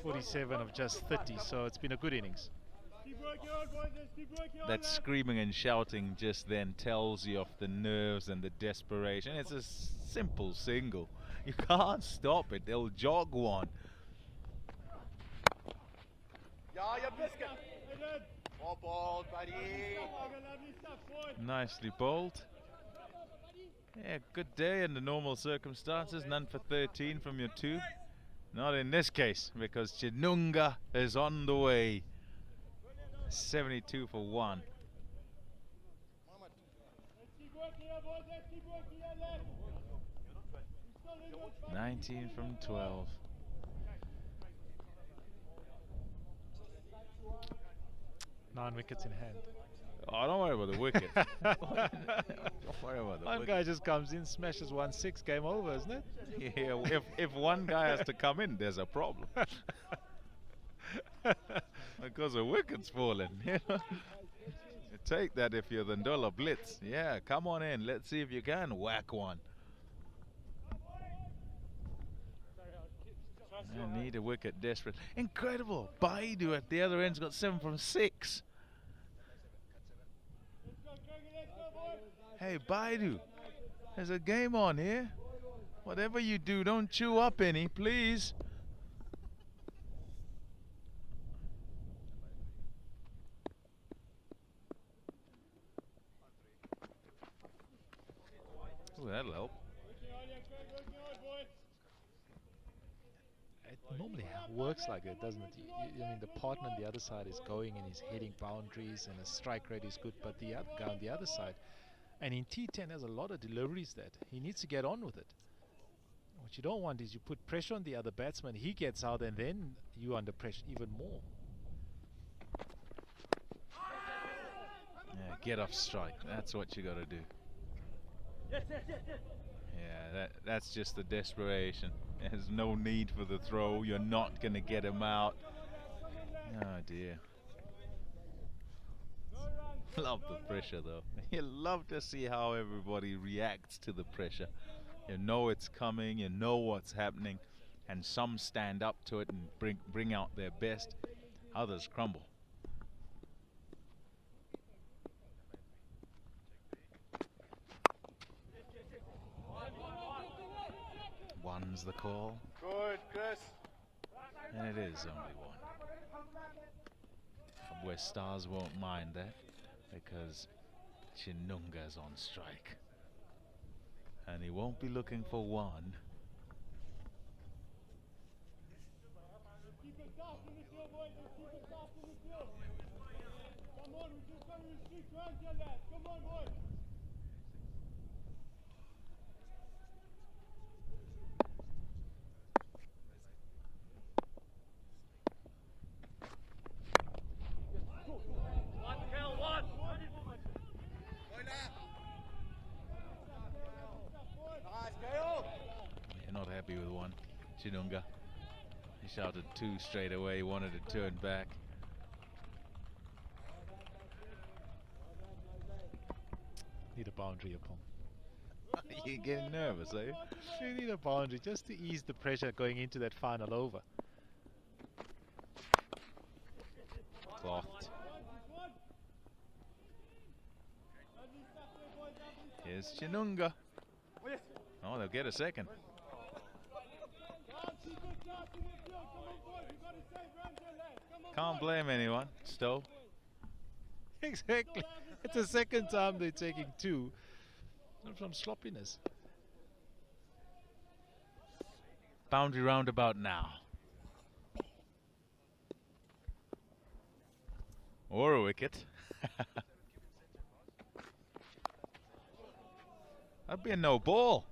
47 of just 30, so it's been a good innings. That screaming and shouting just then tells you of the nerves and the desperation. It's a simple single. You can't stop it. They'll jog one. Yeah, your biscuit. Well bowled, buddy. Nicely bowled. Yeah, good day in the normal circumstances. None for 13 from your 2. Not in this case, because Chinunga is on the way. 72 for 1. 19 from 12. Nine wickets in hand. Oh, don't worry about the wicket. Don't worry about the One wicket. guy just comes in, smashes 1-6, game over, isn't it? Yeah, if one guy has to come in, there's a problem. Because a wicket's fallen. You know? You take that if you're the Ndola Blitz. Yeah, come on in. Let's see if you can whack one. I need a wicket, desperate. Incredible. Baidu at the other end's got 7 from 6. Hey, Baidu, there's a game on here. Whatever you do, don't chew up any, please. Ooh, that'll help. It normally works like that, doesn't it? I mean, the partner on the other side is going and he's hitting boundaries and his strike rate is good, but the other guy on the other side, and in T10 has a lot of deliveries that he needs to get on with it. What you don't want is you put pressure on the other batsman, he gets out, and then you under pressure even more. Yeah, get off strike. That's what you got to do. Yeah, that's just the desperation. There's no need for the throw. You're not going to get him out. Oh dear. Love the pressure though. You love to see how everybody reacts to the pressure. You know it's coming, you know what's happening, and some stand up to it and bring out their best. Others crumble. One's the call. Good, Chris. And it is only one. Kabwe Stars won't mind that because Chinunga's on strike. And he won't be looking for one. Keep it soft in the field, boys. Keep it soft in the field. Come on, we're just coming to street runs, your lads. Come on, boys. You're not happy with one, Chinunga. He shouted 2 straight away, wanted to turn back. Need a boundary upon. You're getting nervous, are you? You need a boundary just to ease the pressure going into that final over. Clothed. Here's Chinunga. Oh, they'll get a second. Can't blame anyone. Stowe. Exactly. It's the second time they're taking 2 from sloppiness. Boundary roundabout now. Or a wicket. That'd be a no ball.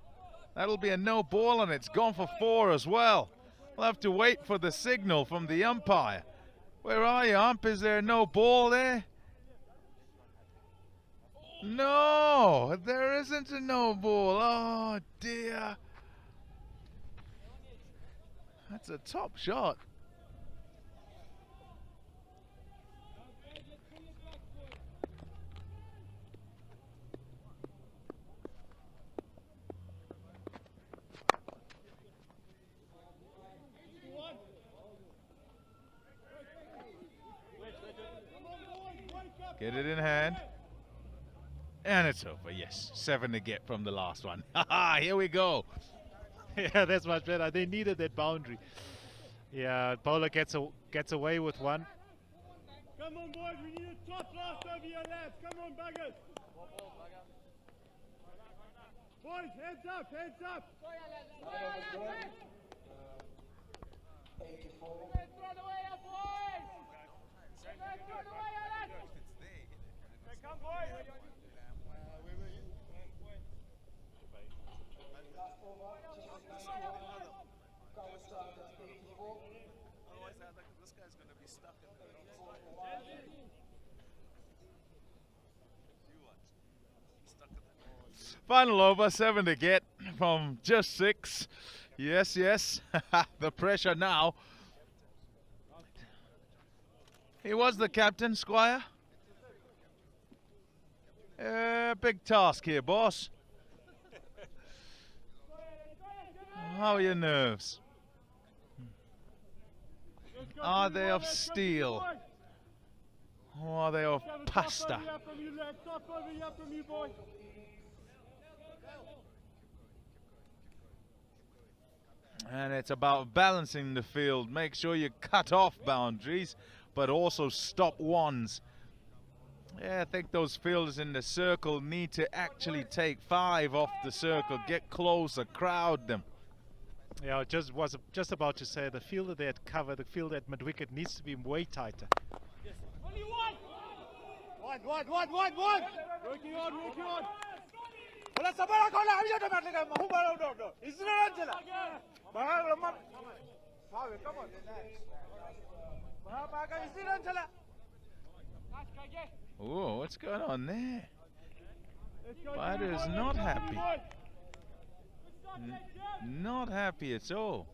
That'll be a no ball, and it's gone for 4 as well. We'll have to wait for the signal from the umpire. Where are you, ump? Is there no ball there? No, there isn't a no ball. Oh dear. That's a top shot. Get it in hand. And it's over, yes. 7 to get from the last one. Haha, here we go. Yeah, that's much better. They needed that boundary. Yeah, bowler gets away with one. Come on, boys. We need a top last over here, lads. Come on, buggers. Boys, heads up, heads up. 84. Come, boys. This guy's going to be stuck in the Final over, 7 to get from just 6. Yes, yes. The pressure now. He was the captain, Squire. Big task here, boss. How are your nerves? Are they of steel? Or are they of pasta? And it's about balancing the field. Make sure you cut off boundaries, but also stop ones. Yeah, I think those fielders in the circle need to actually take 5 off the circle, get closer, crowd them. Yeah, I was just about to say the fielder they had covered, the fielder at mid-wicket needs to be way tighter. Only one! One! Working on! Oh, what's going on there? Spider is not happy. Not happy at all.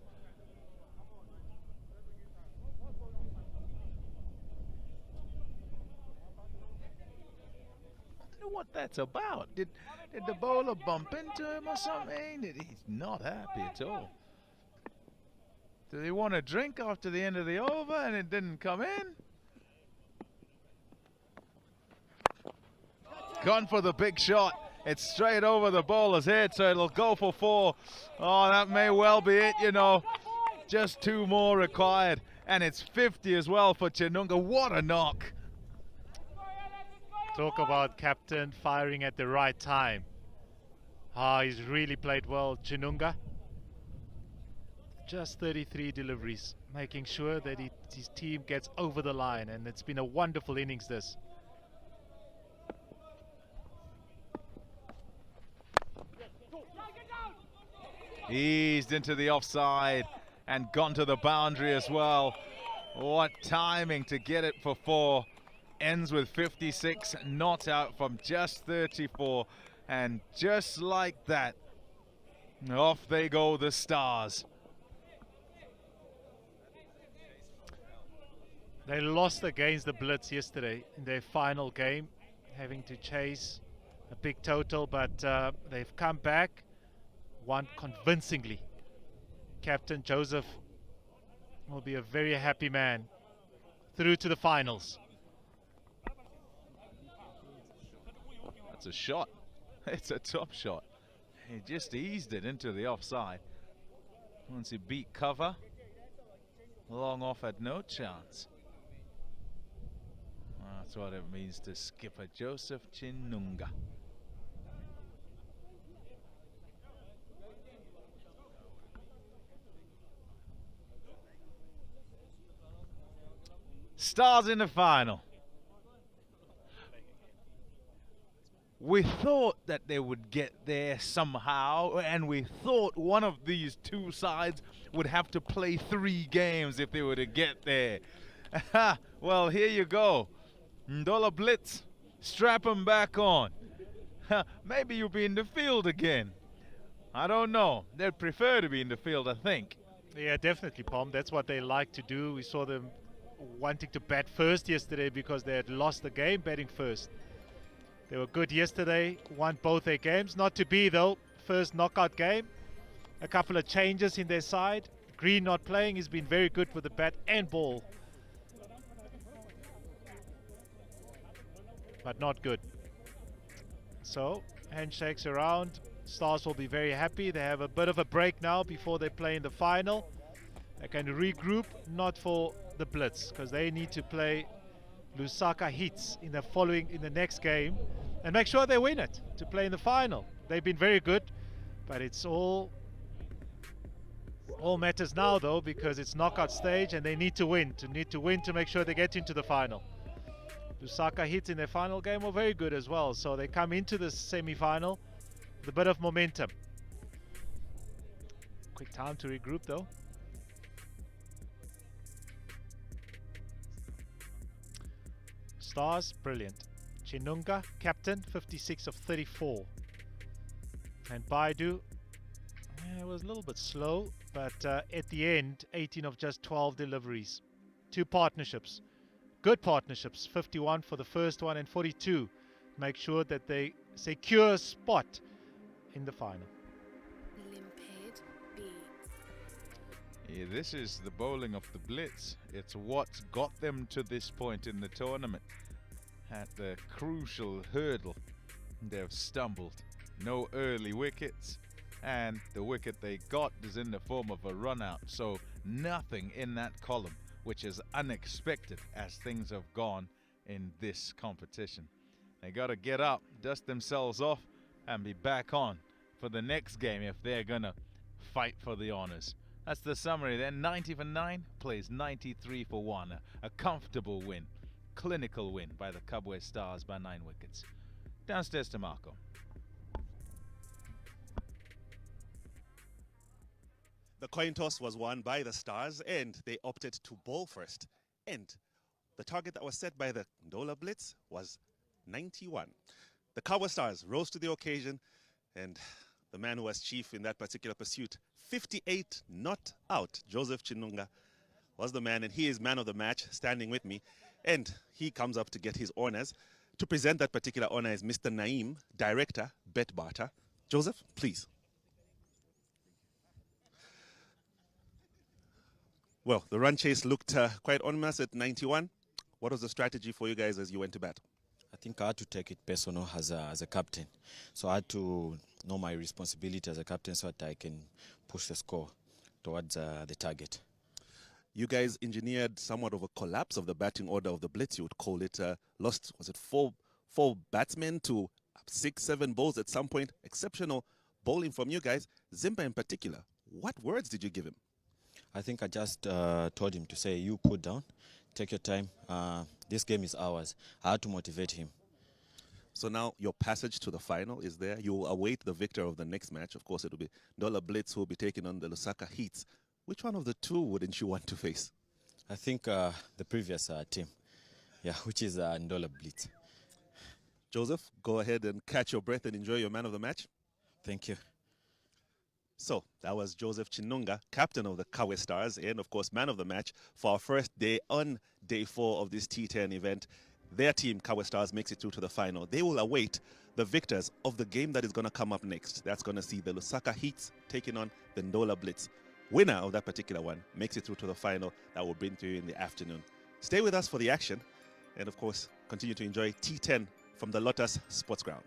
I wonder what that's about. Did the bowler bump into him or something? He's not happy at all. Did he want a drink after the end of the over and it didn't come in? Gone for the big shot. It's straight over the bowler's head, so it'll go for 4. Oh, that may well be it, you know. Just 2 more required. And it's 50 as well for Chinunga. What a knock. Talk about captain firing at the right time. He's really played well, Chinunga. Just 33 deliveries, making sure that his team gets over the line, and it's been a wonderful innings this. Eased into the offside and gone to the boundary as well. What timing to get it for 4. Ends with 56, not out from just 34. And just like that, off they go, the Stars. They lost against the Blitz yesterday in their final game, having to chase a big total, but they've come back, won convincingly. Captain Joseph will be a very happy man, through to the finals. That's a shot. It's a top shot. He just eased it into the offside. Once he beat cover, long off had no chance. That's what it means to skipper Joseph Chinunga. Stars in the final. We thought that they would get there somehow, and we thought one of these 2 sides would have to play 3 games if they were to get there. Well, here you go. Ndola Blitz, strap him back on. Maybe you'll be in the field again. I don't know. They'd prefer to be in the field, I think. Yeah, definitely, Pom. That's what they like to do. We saw them wanting to bat first yesterday because they had lost the game batting first. They were good yesterday, won both their games. Not to be, though. First knockout game. A couple of changes in their side. Green not playing. He's been very good with the bat and ball. But not good. So, handshakes around. Stars will be very happy. They have a bit of a break now before they play in the final. They can regroup, not for the Blitz, because they need to play Lusaka Hits in the next game and make sure they win it to play in the final. They've been very good, but it's all matters now though, because it's knockout stage and they need to win to make sure they get into the final. Lusaka Hits in their final game were very good as well, so they come into the semi-final with a bit of momentum. Quick time to regroup though. Stars, brilliant. Chinunga, captain, 56 of 34. And Baidu, it was a little bit slow, but at the end, 18 of just 12 deliveries. 2 partnerships. Good partnerships, 51 for the first one and 42. Make sure that they secure a spot in the final. Limpid Beats. Yeah, this is the bowling of the Blitz. It's what's got them to this point in the tournament. At the crucial hurdle, they've stumbled. No early wickets, and the wicket they got is in the form of a run out. So nothing in that column, which is unexpected as things have gone in this competition. They got to get up, dust themselves off, and be back on for the next game if they're going to fight for the honors. That's the summary then. 90 for 9, plays 93 for 1. A comfortable win. Clinical win by the Kabwe Stars by 9 wickets. Downstairs to Marco. The coin toss was won by the Stars, and they opted to bowl first. And the target that was set by the Ndola Blitz was 91. The Kabwe Stars rose to the occasion, and the man who was chief in that particular pursuit, 58 not out, Joseph Chinunga, was the man, and he is man of the match, standing with me. And he comes up to get his honors. To present that particular honor is Mr. Naeem, Director, Bet Barter. Joseph, please. Well, the run chase looked quite ominous at 91. What was the strategy for you guys as you went to bat? I think I had to take it personal as a captain. So I had to know my responsibility as a captain so that I can push the score towards the target. You guys engineered somewhat of a collapse of the batting order of the Blitz, you would call it. Lost, was it four batsmen to 6-7 bowls at some point? Exceptional bowling from you guys. Zimba in particular, what words did you give him? I think I just told him to say, you cool down, take your time. This game is ours. I had to motivate him. So now your passage to the final is there. You will await the victor of the next match. Of course, it will be Ndola Blitz who will be taking on the Lusaka Heats. Which one of the two wouldn't you want to face? I think the previous team, yeah, which is Ndola Blitz. Joseph, go ahead and catch your breath and enjoy your man of the match. Thank you. So that was Joseph Chinunga, captain of the Kabwe Stars, and of course man of the match for our first day on day 4 of this T10 event. Their team, Kabwe Stars, makes it through to the final. They will await the victors of the game that is going to come up next. That's going to see the Lusaka Heats taking on the Ndola Blitz. Winner of that particular one makes it through to the final that will bring to you in the afternoon. Stay with us for the action, and of course continue to enjoy T10 from the Lotus Sports Ground.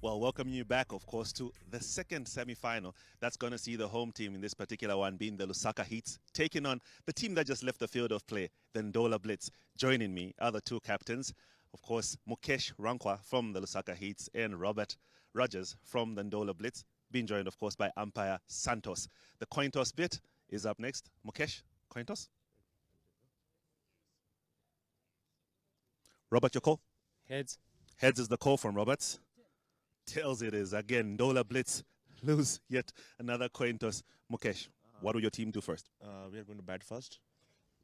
Well, welcoming you back, of course, to the second semi-final. That's going to see the home team in this particular one being the Lusaka Heats, taking on the team that just left the field of play, the Ndola Blitz. Joining me are the two captains, of course, Mukesh Rankwa from the Lusaka Heats and Robert Rogers from the Ndola Blitz, being joined, of course, by umpire Santos. The coin toss bit is up next. Mukesh, coin toss. Robert, your call? Heads. Heads is the call from Roberts. Tails it is. Again, Ndola Blitz lose yet another coin toss. Mukesh, what will your team do first? We are going to bat first.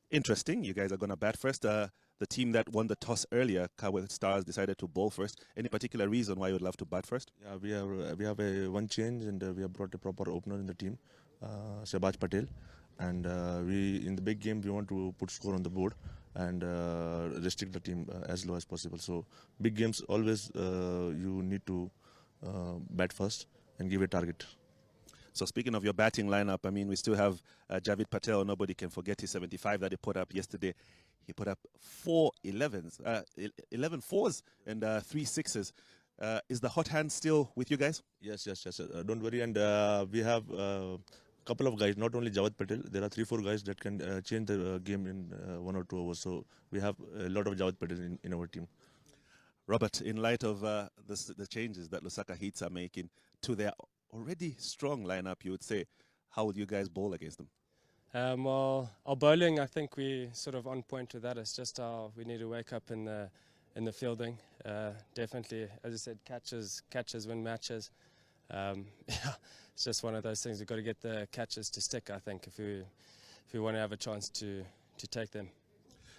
Interesting. You guys are going to bat first. The team that won the toss earlier, Kabwe Stars, decided to bowl first. Any particular reason why you would love to bat first? Yeah, we have a one change, and we have brought a proper opener in the team, Shabaj Patel. And we in the big game we want to put score on the board and restrict the team as low as possible. So big games always you need to bat first and give a target. So speaking of your batting lineup, I mean, we still have Javid Patel. Nobody can forget his 75 that he put up yesterday. He put up 11 fours and 3 sixes. Is the hot hand still with you guys? Yes. Don't worry. And we have couple of guys, not only Jawad Patel. There are 3-4 guys that can change the game in 1 or 2 hours. So we have a lot of Jawad Patel in our team. Robert, in light of the changes that Lusaka Heats are making to their already strong lineup, you would say, how would you guys bowl against them? Well, our bowling, I think we sort of on point with that. It's just we need to wake up in the fielding. Definitely, as I said, catches win matches. Yeah, it's just one of those things. We've got to get the catches to stick, I think, if we want to have a chance to take them.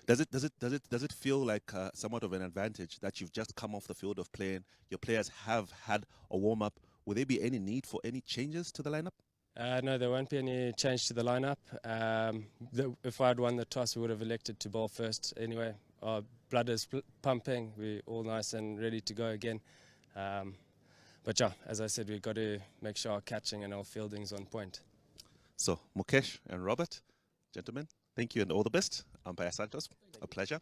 Does it feel like somewhat of an advantage that you've just come off the field of playing? Your players have had a warm up. Will there be any need for any changes to the lineup? No, there won't be any change to the lineup. If I had won the toss, we would have elected to bowl first anyway. Our blood is pumping. We're all nice and ready to go again. But yeah, as I said, we've got to make sure our catching and our fielding's on point. So, Mukesh and Robert, gentlemen, thank you and all the best. Umpire Santos, a pleasure.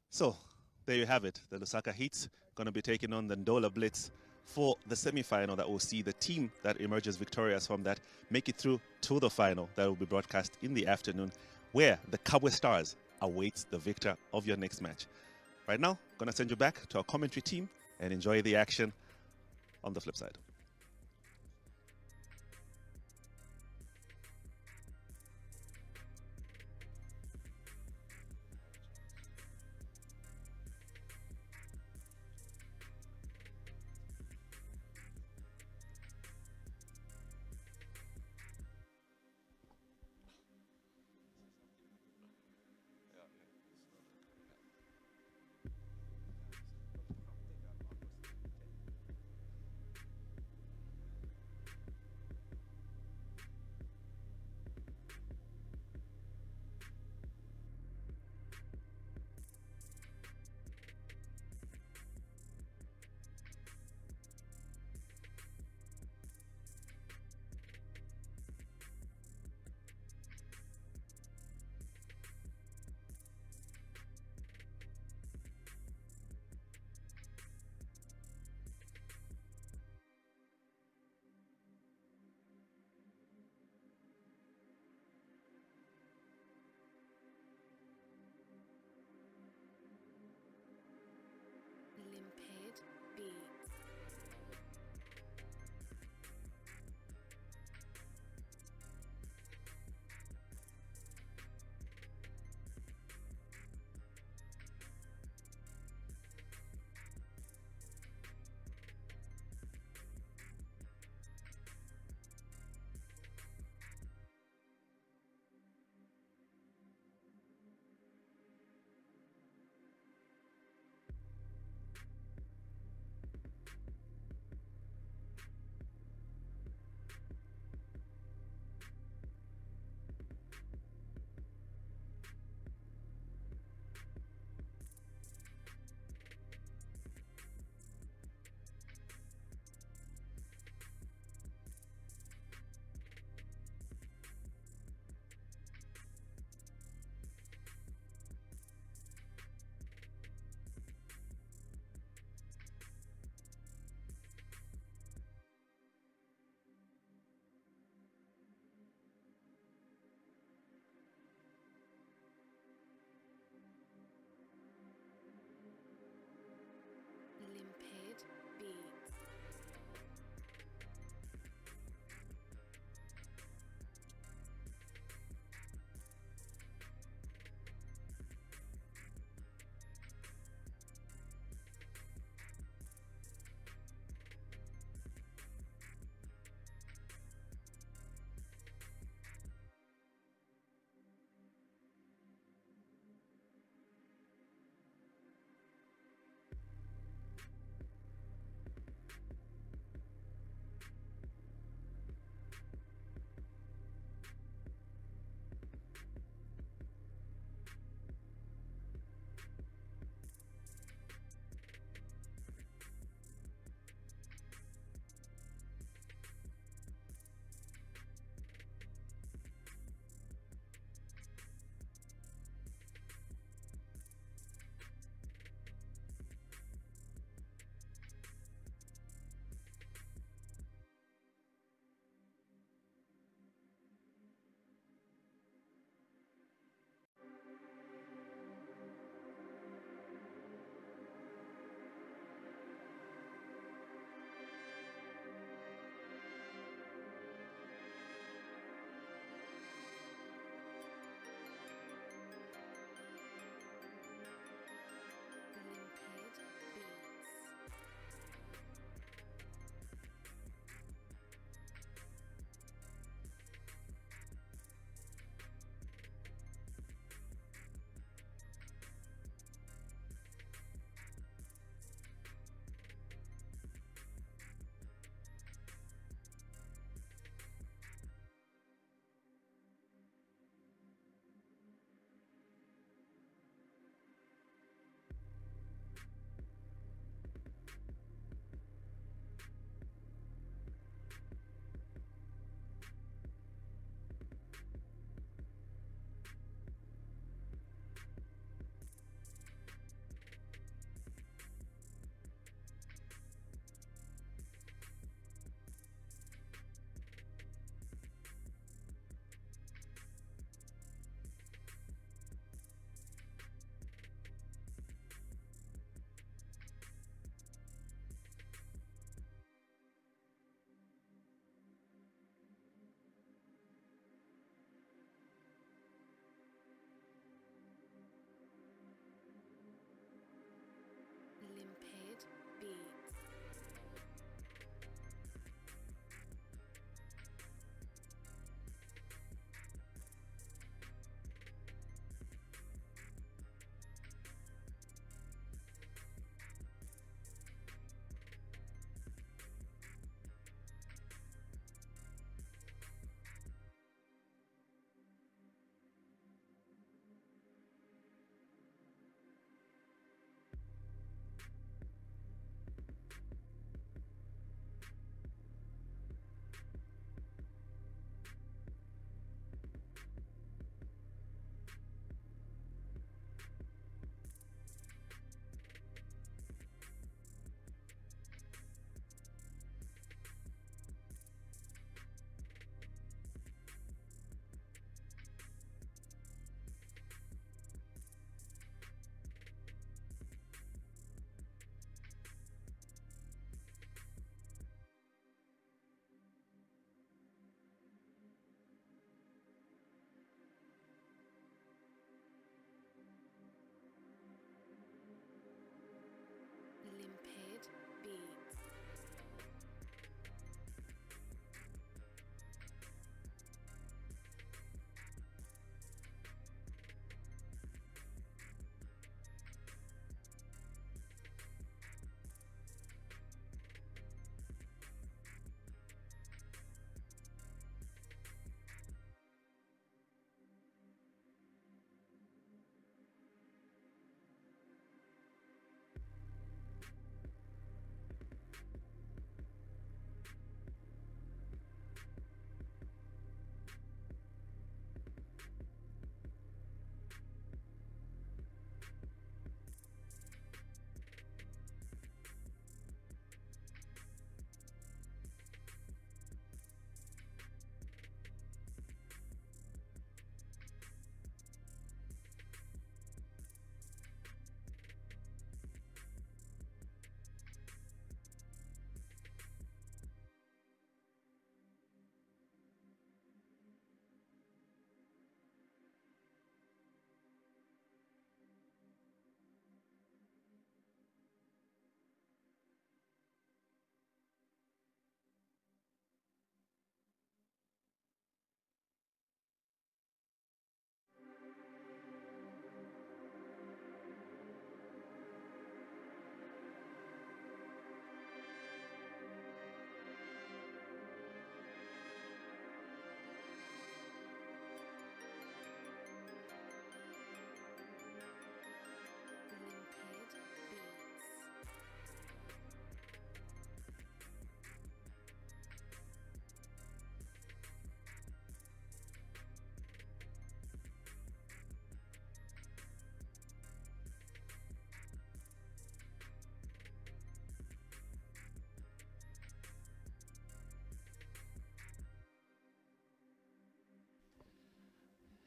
So, there you have it. The Lusaka Heats going to be taking on the Ndola Blitz for the semi-final that will see the team that emerges victorious from that make it through to the final that will be broadcast in the afternoon, where the Kabwe Stars awaits the victor of your next match. Right now, going to send you back to our commentary team and enjoy the action on the flip side.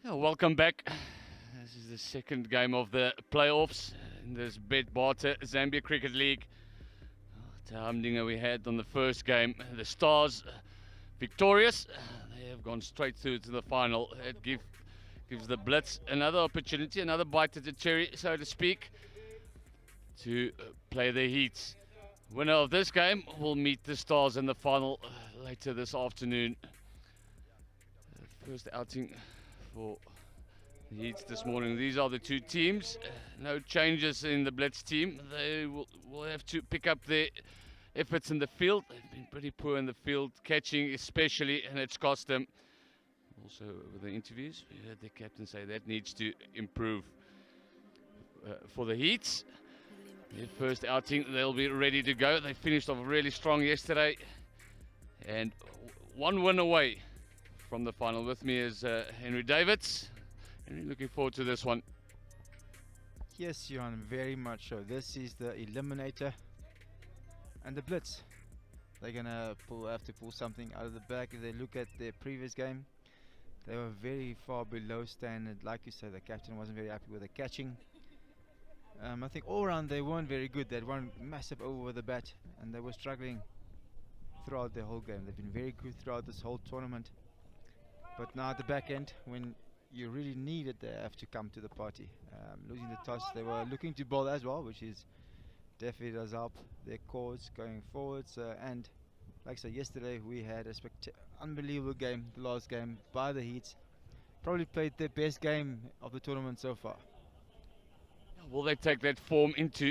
Yeah, welcome back. This is the second game of the playoffs in this Betbata Zambia Cricket League. The humdinger we had on the first game. The Stars victorious. They have gone straight through to the final. It gives the Blitz another opportunity, another bite at the cherry, so to speak, to play the Heats. Winner of this game will meet the Stars in the final later this afternoon. First outing for the Heats this morning. These are the two teams. No changes in the Blitz team. They will have to pick up their efforts in the field. They've been pretty poor in the field, catching especially, and it's cost them. Also, with the interviews, we heard the captain say that needs to improve. For the Heats, their first outing, they'll be ready to go. They finished off really strong yesterday, and one win away from the final. With me is Henry Davids. Henry, looking forward to this one. Yes, Johan, very much so. This is the eliminator and the Blitz. They're gonna have to pull something out of the bag. If they look at their previous game, they were very far below standard. Like you said, the captain wasn't very happy with the catching. I think all round they weren't very good. They had one massive over with the bat, and they were struggling throughout the whole game. They've been very good throughout this whole tournament, but now at the back end, when you really need it, they have to come to the party. Losing the toss, they were looking to bowl as well, which is definitely does help their cause going forwards. And like I said, yesterday we had a unbelievable game, the last game by the Heats. Probably played their best game of the tournament so far. Will they take that form into